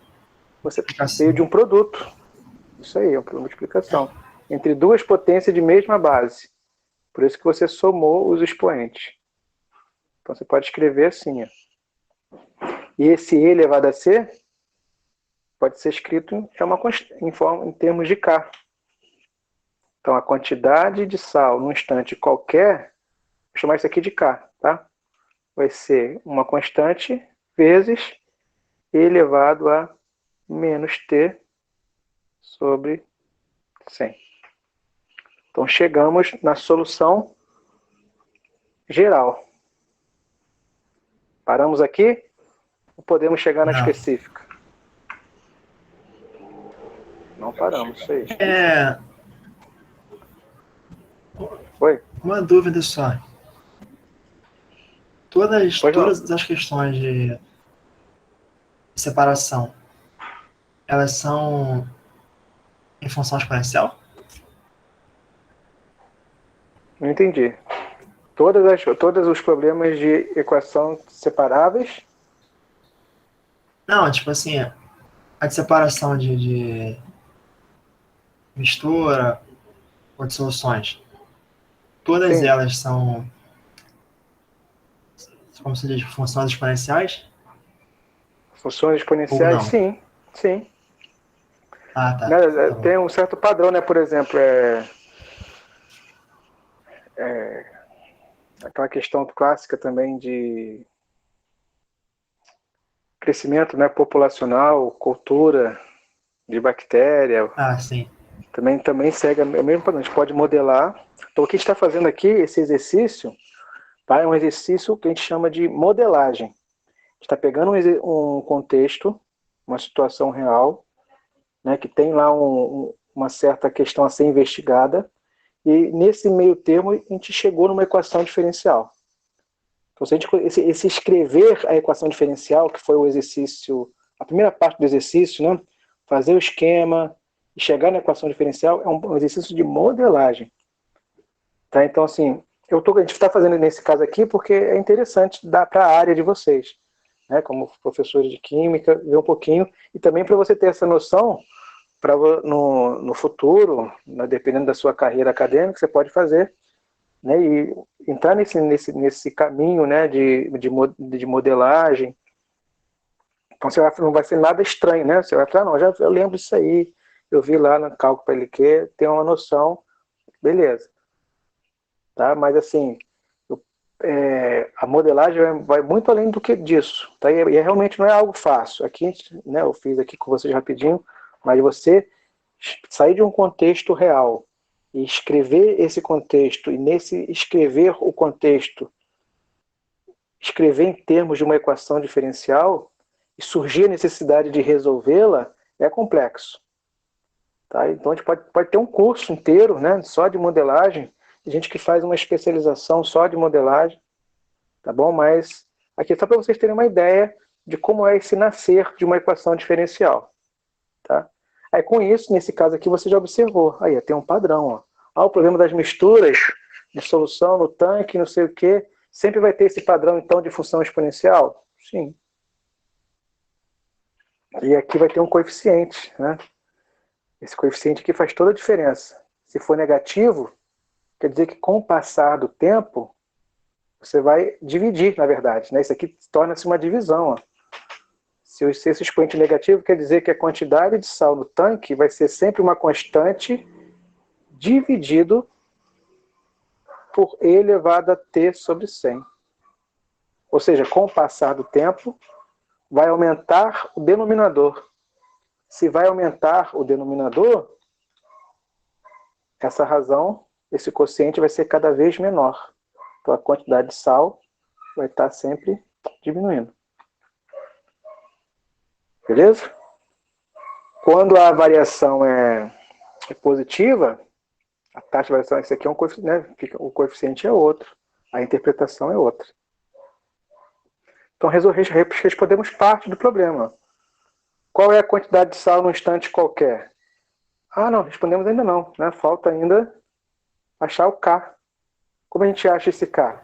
Speaker 1: você veio de um produto. Isso aí, é uma multiplicação. Entre duas potências de mesma base. Por isso que você somou os expoentes. Então você pode escrever assim. Ó. E esse e elevado a c pode ser escrito em termos de K. Então, a quantidade de sal num instante qualquer, vou chamar isso aqui de K, tá? Vai ser uma constante vezes e elevado a menos t sobre 100. Então, chegamos na solução geral. Paramos aqui ou podemos chegar na específica? Não paramos, isso aí. Oi?
Speaker 2: Uma dúvida só. Todas as questões de separação, elas são em função exponencial?
Speaker 1: Não entendi. Todos os problemas de equação separáveis?
Speaker 2: Não, tipo assim, a de separação de mistura ou de soluções. Todas
Speaker 1: Sim.
Speaker 2: elas são, como se diz, funções exponenciais?
Speaker 1: Funções exponenciais? Sim, sim.
Speaker 2: Ah, tá.
Speaker 1: Tem um certo padrão, né? Por exemplo, aquela questão clássica também de crescimento, né, populacional, cultura de bactéria.
Speaker 2: Ah, sim.
Speaker 1: Também segue o mesmo padrão. A gente pode modelar. Então, o que a gente está fazendo aqui, esse exercício, tá, é um exercício que a gente chama de modelagem. A gente está pegando um contexto, uma situação real, né, que tem lá uma certa questão a ser investigada, e nesse meio termo a gente chegou numa equação diferencial. Então, se a gente, esse escrever a equação diferencial, que foi o exercício, a primeira parte do exercício, né, fazer o esquema e chegar na equação diferencial, é um exercício de modelagem. Tá? Então, assim, a gente está fazendo nesse caso aqui porque é interessante para a área de vocês, né, como professores de química, ver um pouquinho, e também para você ter essa noção, para no futuro, dependendo da sua carreira acadêmica, você pode fazer, né, e entrar nesse caminho, né, de modelagem. Então não vai ser nada estranho, né? Você vai falar, não, eu lembro disso aí, eu vi lá no cálculo para LQ, tem uma noção, beleza. Tá? Mas assim, a modelagem vai muito além do que disso, tá? E realmente não é algo fácil. Aqui, né, eu fiz aqui com vocês rapidinho, mas você sair de um contexto real e escrever esse contexto, e nesse escrever o contexto, escrever em termos de uma equação diferencial e surgir a necessidade de resolvê-la, é complexo. Tá? Então a gente pode ter um curso inteiro, né, só de modelagem, gente que faz uma especialização só de modelagem, tá bom? Mas aqui é só para vocês terem uma ideia de como é esse nascer de uma equação diferencial, tá? Aí com isso, nesse caso aqui, você já observou, aí tem um padrão, ó. O problema das misturas de solução no tanque, não sei o que, sempre vai ter esse padrão então de função exponencial? Sim. E aqui vai ter um coeficiente, né? Esse coeficiente aqui faz toda a diferença. Se for negativo, quer dizer que com o passar do tempo, você vai dividir, na verdade. Né? Isso aqui torna-se uma divisão. Ó. Se esse expoente negativo, quer dizer que a quantidade de sal no tanque vai ser sempre uma constante dividido por E elevado a T sobre 100. Ou seja, com o passar do tempo, vai aumentar o denominador. Se vai aumentar o denominador, essa razão, esse quociente vai ser cada vez menor. Então a quantidade de sal vai estar sempre diminuindo. Beleza? Quando a variação é positiva, a taxa de variação, esse aqui é um coeficiente, né? O coeficiente é outro, a interpretação é outra. Então respondemos parte do problema. Qual é a quantidade de sal num instante qualquer? Ah, não, respondemos ainda não, né? Falta ainda achar o K. Como a gente acha esse K?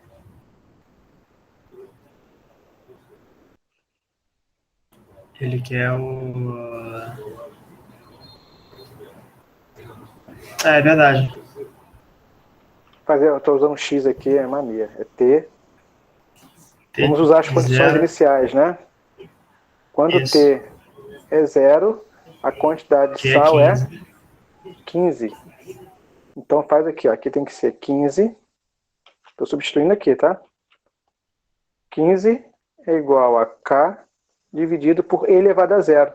Speaker 2: Ele quer o... É verdade.
Speaker 1: Eu estou usando um X aqui, é mania. É T.
Speaker 2: T
Speaker 1: Vamos usar as condições
Speaker 2: zero.
Speaker 1: iniciais, né? Quando
Speaker 2: Isso.
Speaker 1: T é 0, a quantidade de
Speaker 2: Que
Speaker 1: sal
Speaker 2: é
Speaker 1: é 15. Então faz aqui, ó. Aqui tem que ser 15. Estou substituindo aqui, tá? 15 é igual a K dividido por E elevado a 0.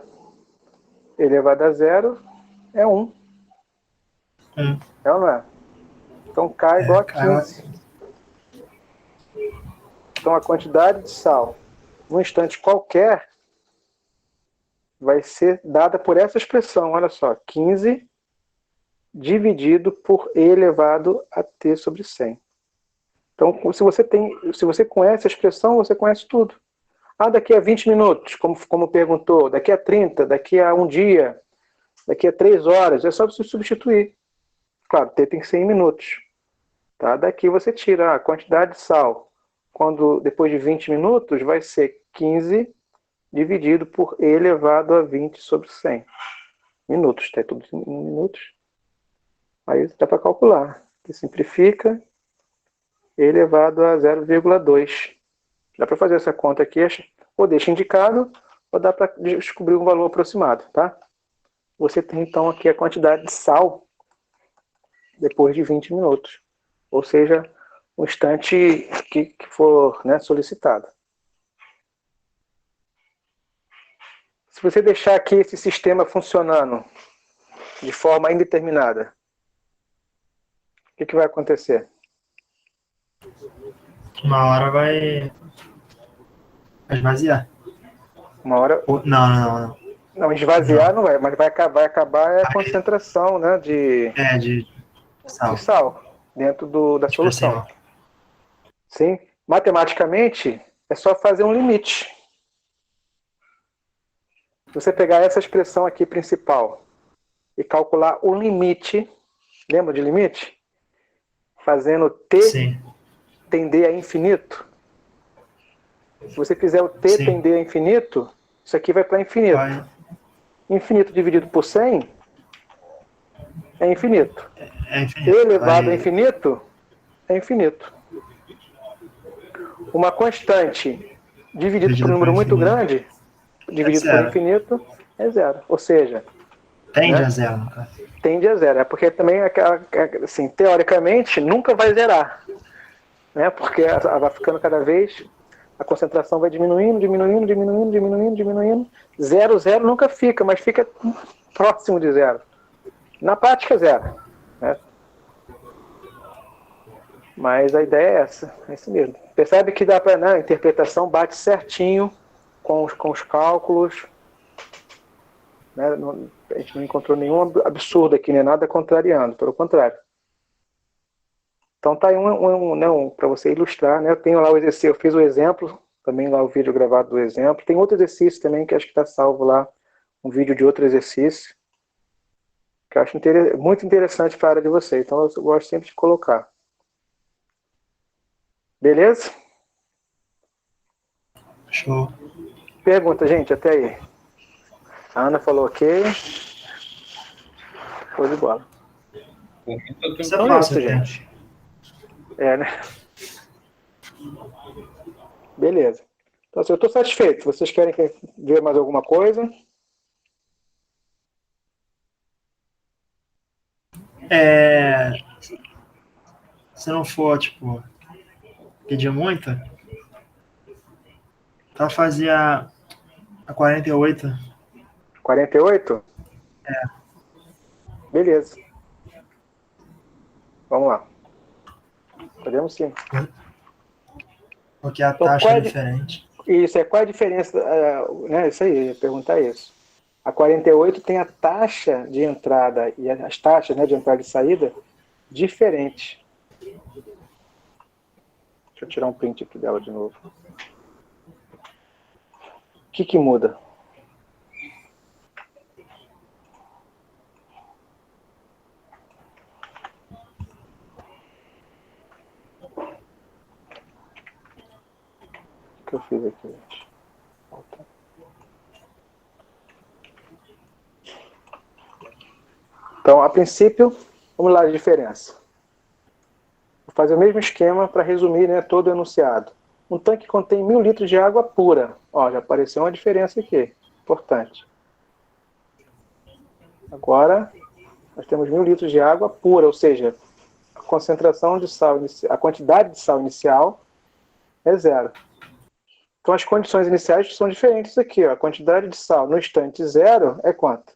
Speaker 1: E elevado a 0 é 1. É ou não é? Então K é igual a 15. Então a quantidade de sal, num instante qualquer, vai ser dada por essa expressão. Olha só, 15 dividido por E elevado a T sobre 100. Então, se você conhece a expressão, você conhece tudo. Ah, daqui a 20 minutos, como perguntou, daqui a 30, daqui a um dia, daqui a 3 horas, é só você substituir. Claro, T tem que ser em minutos. Tá? Daqui você tira a quantidade de sal. Depois de 20 minutos, vai ser 15 dividido por E elevado a 20 sobre 100. Minutos, tá? Tudo em minutos. Aí dá para calcular. Que simplifica, E elevado a 0,2. Dá para fazer essa conta aqui, ou deixa indicado, ou dá para descobrir um valor aproximado, tá? Você tem então aqui a quantidade de sal depois de 20 minutos. Ou seja, um instante que for, né, solicitado. Se você deixar aqui esse sistema funcionando de forma indeterminada, o que vai acontecer?
Speaker 2: Uma hora vai esvaziar.
Speaker 1: Uma hora...
Speaker 2: Não.
Speaker 1: Não, esvaziar não vai, mas vai acabar a concentração, né, de sal dentro da solução. Sim. Matematicamente, é só fazer um limite. Se você pegar essa expressão aqui principal e calcular o limite, lembra de limite? Fazendo T tender a infinito. Se você fizer o T tender a infinito, isso aqui vai para infinito. Infinito dividido por 100 é infinito. E elevado a infinito é infinito. Uma constante dividido por um número muito grande, dividido por infinito, é 0. Ou seja...
Speaker 2: Tende a 0, no caso.
Speaker 1: Tende a 0. É porque também, assim, teoricamente, nunca vai zerar. Né? Porque vai ficando cada vez... A concentração vai diminuindo. 0 nunca fica, mas fica próximo de 0. Na prática, 0. Né? Mas a ideia é essa, é isso mesmo. Percebe que dá para, né, a interpretação bate certinho com os cálculos. Né? A gente não encontrou nenhum absurdo aqui, nem nada contrariando, pelo contrário. Então tá aí para você ilustrar, né? Eu tenho lá o exercício, eu fiz o exemplo, também lá o vídeo gravado do exemplo. Tem outro exercício também que acho que está salvo lá, um vídeo de outro exercício, que eu acho muito interessante para a área de vocês. Então eu gosto sempre de colocar. Beleza?
Speaker 2: Show.
Speaker 1: Pergunta, gente, até aí. A Ana falou ok. Show de bola.
Speaker 4: Por mim, tá
Speaker 2: Isso é
Speaker 1: Então
Speaker 4: tranquilo.
Speaker 1: é isso,
Speaker 2: fácil, né?
Speaker 1: gente. Né? Beleza. Então, assim, eu estou satisfeito. Vocês querem ver mais alguma coisa?
Speaker 2: Se não for, tipo, pedir muito, então fazia a 48.
Speaker 1: 48? Beleza. Vamos lá. Podemos sim.
Speaker 2: Porque a
Speaker 1: Então,
Speaker 2: taxa é diferente.
Speaker 1: qual é a diferença? Né, isso aí, eu ia perguntar isso. A 48 tem a taxa de entrada e as taxas, né, de entrada e saída diferentes. Deixa eu tirar um print aqui dela de novo. O que muda? O que eu fiz aqui, gente? Então, a princípio, vamos lá a diferença. Vou fazer o mesmo esquema para resumir, né, todo o enunciado. Um tanque contém 1.000 litros de água pura. Ó, já apareceu uma diferença aqui. Importante. Agora, nós temos 1.000 litros de água pura, ou seja, a concentração de sal, a quantidade de sal inicial é zero. Então, as condições iniciais são diferentes aqui. Ó. A quantidade de sal no instante zero é quanto?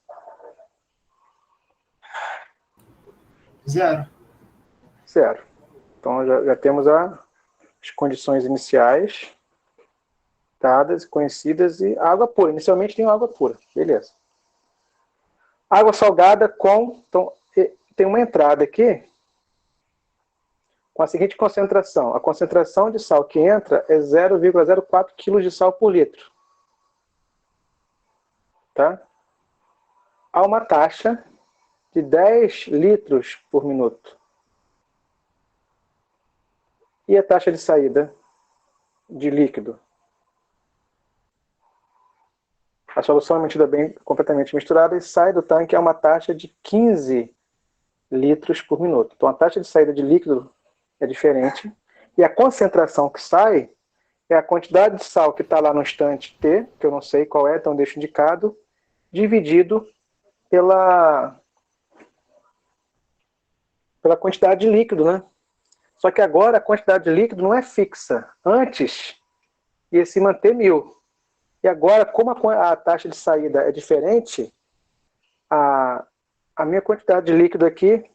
Speaker 2: Zero.
Speaker 1: Zero. Então, já temos as condições iniciais dadas, conhecidas, e água pura. Inicialmente tem água pura. Beleza. Água salgada com... Então, tem uma entrada aqui com a seguinte concentração. A concentração de sal que entra é 0,04 kg de sal por litro. Tá? Há uma taxa de 10 litros por minuto. E a taxa de saída de líquido? A solução é mantida completamente misturada e sai do tanque a uma taxa de 15 litros por minuto. Então a taxa de saída de líquido é diferente. E a concentração que sai é a quantidade de sal que está lá no instante T, que eu não sei qual é, então deixo indicado, dividido pela quantidade de líquido, né? Só que agora a quantidade de líquido não é fixa. Antes ia se manter 1.000. E agora, como a taxa de saída é diferente, a minha quantidade de líquido aqui,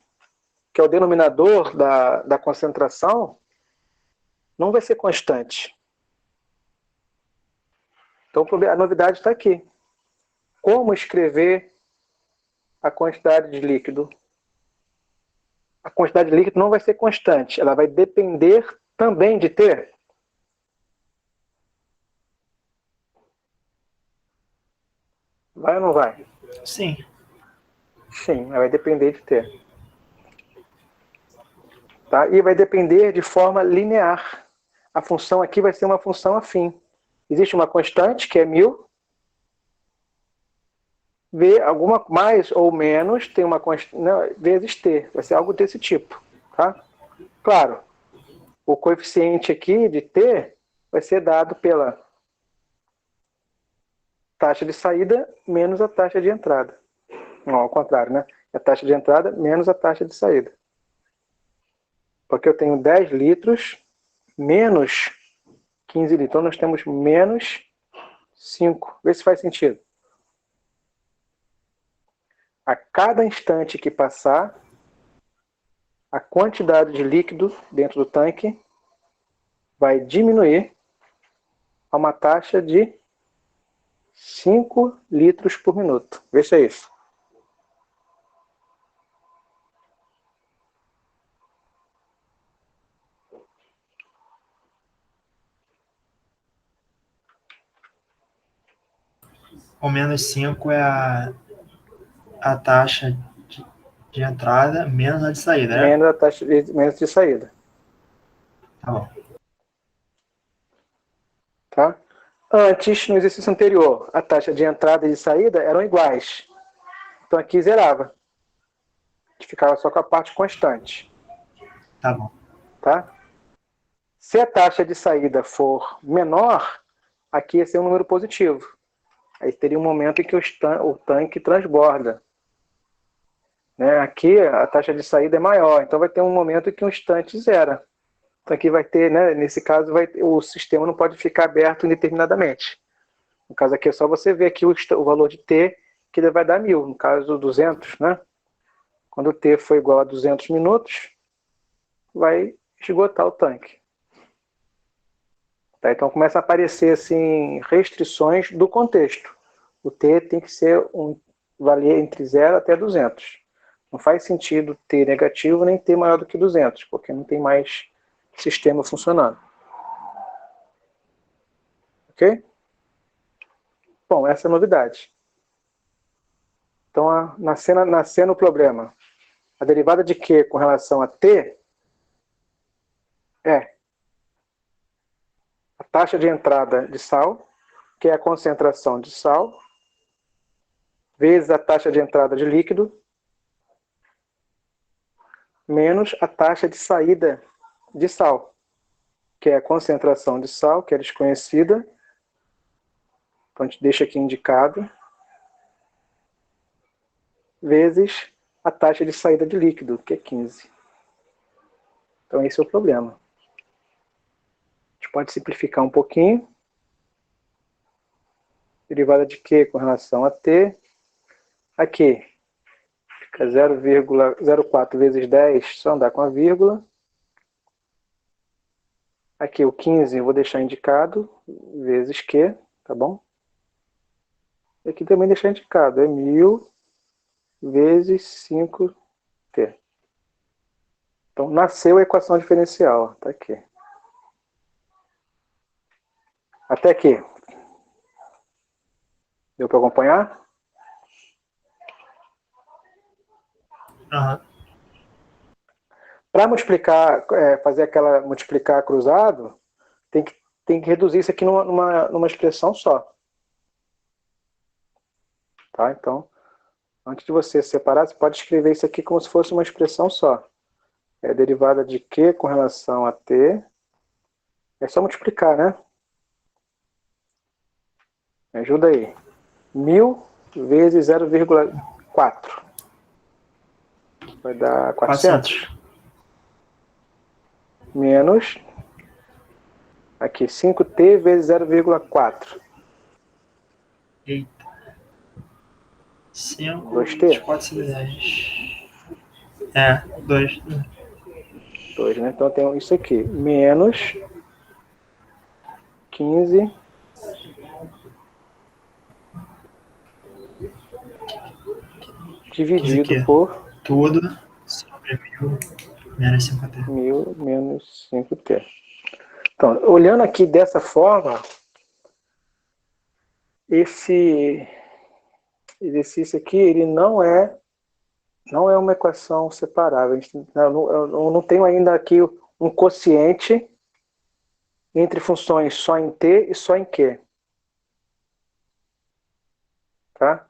Speaker 1: que é o denominador da concentração, não vai ser constante. Então a novidade está aqui. Como escrever a quantidade de líquido? A quantidade de líquido não vai ser constante, ela vai depender também de T. Vai ou não vai?
Speaker 2: Sim.
Speaker 1: Sim, ela vai depender de T. Tá? E vai depender de forma linear. A função aqui vai ser uma função afim. Existe uma constante, que é 1.000. V, alguma mais ou menos, tem uma constante, vezes T. Vai ser algo desse tipo. Tá? Claro, o coeficiente aqui de T vai ser dado pela taxa de saída menos a taxa de entrada. Não, ao contrário, né? A taxa de entrada menos a taxa de saída. Porque eu tenho 10 litros menos 15 litros. Então nós temos menos 5. Vê se faz sentido. A cada instante que passar, a quantidade de líquido dentro do tanque vai diminuir a uma taxa de 5 litros por minuto. Vê se é isso.
Speaker 2: O menos 5 é a taxa de entrada menos a de saída, né?
Speaker 1: Menos a taxa menos de saída.
Speaker 2: Tá bom.
Speaker 1: Tá? Antes, no exercício anterior, a taxa de entrada e de saída eram iguais. Então aqui zerava. gente ficava só com a parte constante.
Speaker 2: Tá bom.
Speaker 1: Tá? Se a taxa de saída for menor, aqui ia ser um número positivo. Aí teria um momento em que o tanque transborda. Né? Aqui a taxa de saída é maior, então vai ter um momento em que o instante zera. Então aqui vai ter, né, nesse caso, o sistema não pode ficar aberto indeterminadamente. No caso aqui é só você ver aqui o valor de t, que ele vai dar 1000. No caso 200, né? Quando o t for igual a 200 minutos, vai esgotar o tanque. Tá? Então começa a aparecer assim, restrições do contexto. O t tem que valer entre 0 até 200. Não faz sentido t negativo nem t maior do que 200, porque não tem mais sistema funcionando. Ok? Bom, essa é a novidade. Então, nascendo o problema. A derivada de Q com relação a t é a taxa de entrada de sal, que é a concentração de sal, vezes a taxa de entrada de líquido, menos a taxa de saída de sal, que é a concentração de sal, que é desconhecida. Então a gente deixa aqui indicado, vezes a taxa de saída de líquido, que é 15. Então esse é o problema. A gente pode simplificar um pouquinho. Derivada de Q com relação a T. Aqui fica 0,04 vezes 10, só andar com a vírgula. Aqui o 15 eu vou deixar indicado, vezes Q, tá bom? E aqui também deixar indicado, é 1000 vezes 5T. Então nasceu a equação diferencial, tá aqui. Até aqui. Deu para acompanhar?
Speaker 2: Aham.
Speaker 1: Para multiplicar, fazer aquela multiplicar cruzado, tem que reduzir isso aqui numa expressão só. Tá? Então, antes de você separar, você pode escrever isso aqui como se fosse uma expressão só. É derivada de Q com relação a T. É só multiplicar, né? Me ajuda aí. 1000 vezes 0,4. Vai dar 400. Menos, aqui, 5t vezes 0,4.
Speaker 2: Eita. 5,
Speaker 1: 2t.
Speaker 2: 4, 10. É, 2.
Speaker 1: 2, né? Então tem isso aqui. Menos 15 dividido por
Speaker 2: tudo sobre 1000 menos 5t.
Speaker 1: 1000 menos 5t. Então, olhando aqui dessa forma, esse exercício aqui, ele não é uma equação separável. Eu não tenho ainda aqui um quociente entre funções só em t e só em q. Tá?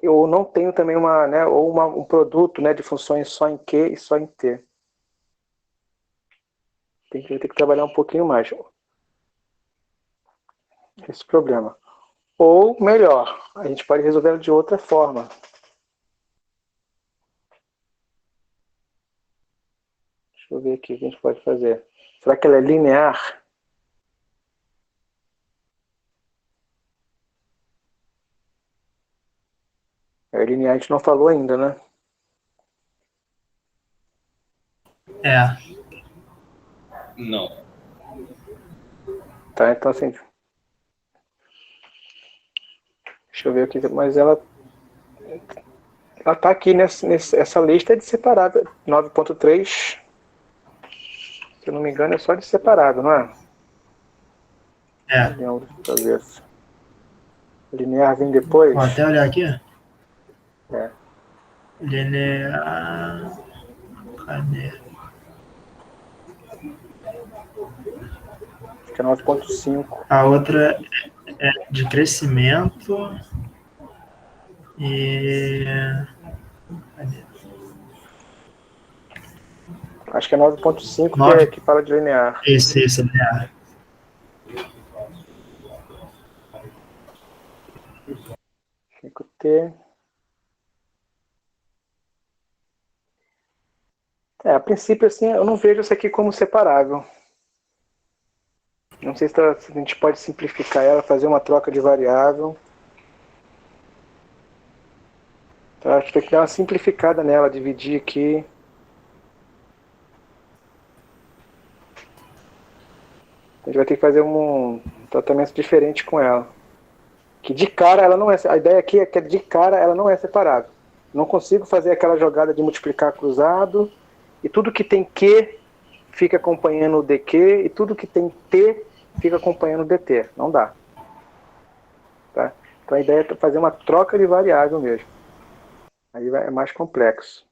Speaker 1: Eu não tenho também um produto, né, de funções só em q e só em t. Vou ter que trabalhar um pouquinho mais esse problema. Ou, melhor, a gente pode resolver de outra forma. Deixa eu ver aqui o que a gente pode fazer. Será que ela é linear? Linear a gente não falou ainda, né?
Speaker 2: É.
Speaker 4: Não.
Speaker 1: Tá, então assim... Deixa eu ver aqui, mas ela tá aqui essa lista de separado. 9.3, se eu não me engano, é só de separado, não é?
Speaker 2: É.
Speaker 1: Não lembro, talvez. Linear vem depois?
Speaker 2: Vou até olhar aqui.
Speaker 1: É.
Speaker 2: Linear... Cadê?
Speaker 1: Acho que é 9.5.
Speaker 2: A outra é de crescimento e... Cadê?
Speaker 1: Acho que é 9.5
Speaker 2: 9.
Speaker 1: que fala de linear.
Speaker 2: Isso, linear.
Speaker 1: 5T. A princípio, assim, eu não vejo isso aqui como separável. Não sei se a gente pode simplificar ela, fazer uma troca de variável. Então, acho que tem que dar uma simplificada nela, dividir aqui. A gente vai ter que fazer um tratamento diferente com ela. Que de cara ela não é. A ideia aqui é que de cara ela não é separável. Não consigo fazer aquela jogada de multiplicar cruzado. E tudo que tem Q fica acompanhando o DQ. E tudo que tem T fica acompanhando o DT. Não dá. Tá? Então a ideia é fazer uma troca de variável mesmo. Aí é mais complexo.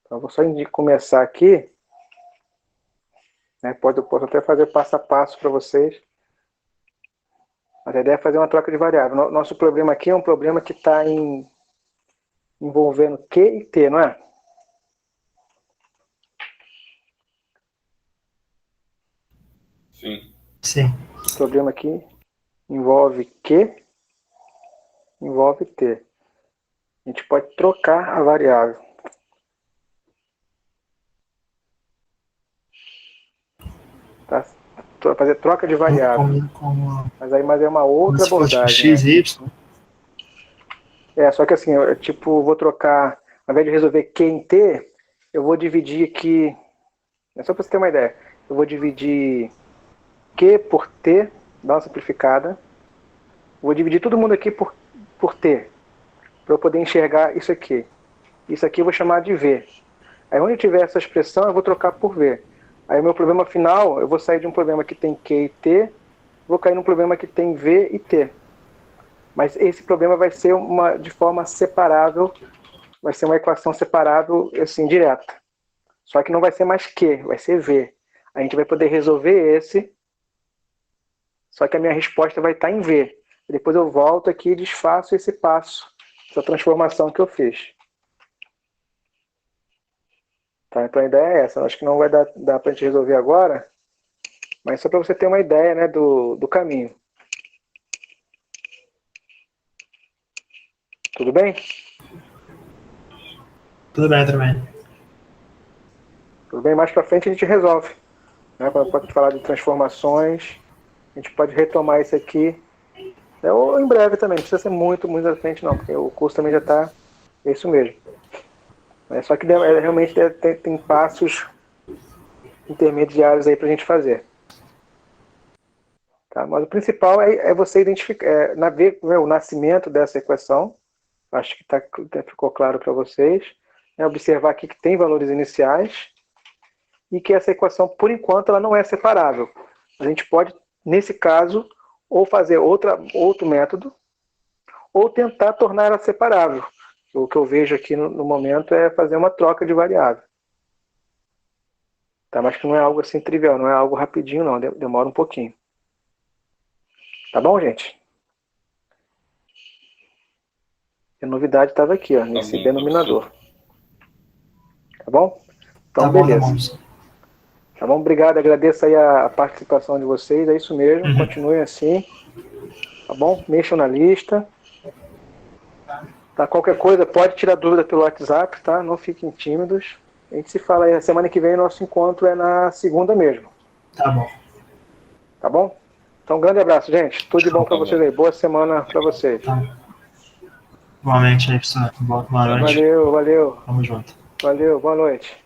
Speaker 1: Então eu vou só começar aqui. Né? Posso até fazer passo a passo para vocês. Mas a ideia é fazer uma troca de variável. Nosso problema aqui é um problema que está envolvendo Q e T, não é?
Speaker 4: Sim.
Speaker 2: Sim.
Speaker 1: O problema aqui envolve Q, envolve T. A gente pode trocar a variável. Tá? Fazer troca de variável. Mas é uma outra abordagem.
Speaker 2: X, Y.
Speaker 1: Só que assim, eu vou trocar, ao invés de resolver Q em T, eu vou dividir aqui, só para você ter uma ideia, eu vou dividir Q por T, dar uma simplificada, vou dividir todo mundo aqui por T, para eu poder enxergar isso aqui. Isso aqui eu vou chamar de V. Aí onde eu tiver essa expressão, eu vou trocar por V. Aí o meu problema final, eu vou sair de um problema que tem Q e T, vou cair num problema que tem V e T. Mas esse problema vai ser de forma separável, vai ser uma equação separável, assim, direta. Só que não vai ser mais Q, vai ser V. A gente vai poder resolver esse, só que a minha resposta vai estar em V. Depois eu volto aqui e desfaço esse passo, essa transformação que eu fiz. Tá, então a ideia é essa. Eu acho que não vai dar para a gente resolver agora, mas só para você ter uma ideia, né, do caminho. Tudo bem?
Speaker 2: Tudo bem também.
Speaker 1: Tudo bem? Mais para frente a gente resolve. Né? Quando pode falar de transformações, a gente pode retomar isso aqui. Ou em breve também, não precisa ser muito à frente não, porque o curso também já está, é isso mesmo. Só que realmente tem passos intermediários aí para a gente fazer. Tá? Mas o principal é você identificar, ver o nascimento dessa equação. Acho que ficou claro para vocês. Observar aqui que tem valores iniciais e que essa equação, por enquanto, ela não é separável. A gente pode, nesse caso, ou fazer outro método, ou tentar tornar ela separável. O que eu vejo aqui no momento é fazer uma troca de variável. Tá? Mas que não é algo assim trivial, não é algo rapidinho, não. Demora um pouquinho. Tá bom, gente? A novidade estava aqui, ó, nesse denominador. Tá bom? Então,
Speaker 2: tá bom,
Speaker 1: beleza. Tá bom? Obrigado, agradeço aí a participação de vocês. É isso mesmo, continuem assim. Tá bom? Mexam na lista. Tá? Qualquer coisa, pode tirar dúvida pelo WhatsApp, tá? Não fiquem tímidos. A gente se fala aí, a semana que vem, nosso encontro é na segunda mesmo.
Speaker 2: Tá bom.
Speaker 1: Tá bom? Então, um grande abraço, gente. Tudo de bom para vocês aí. Boa semana para vocês.
Speaker 2: Tá. Igualmente aí, pessoal. Boa noite.
Speaker 1: Valeu.
Speaker 2: Tamo junto.
Speaker 1: Valeu, boa noite.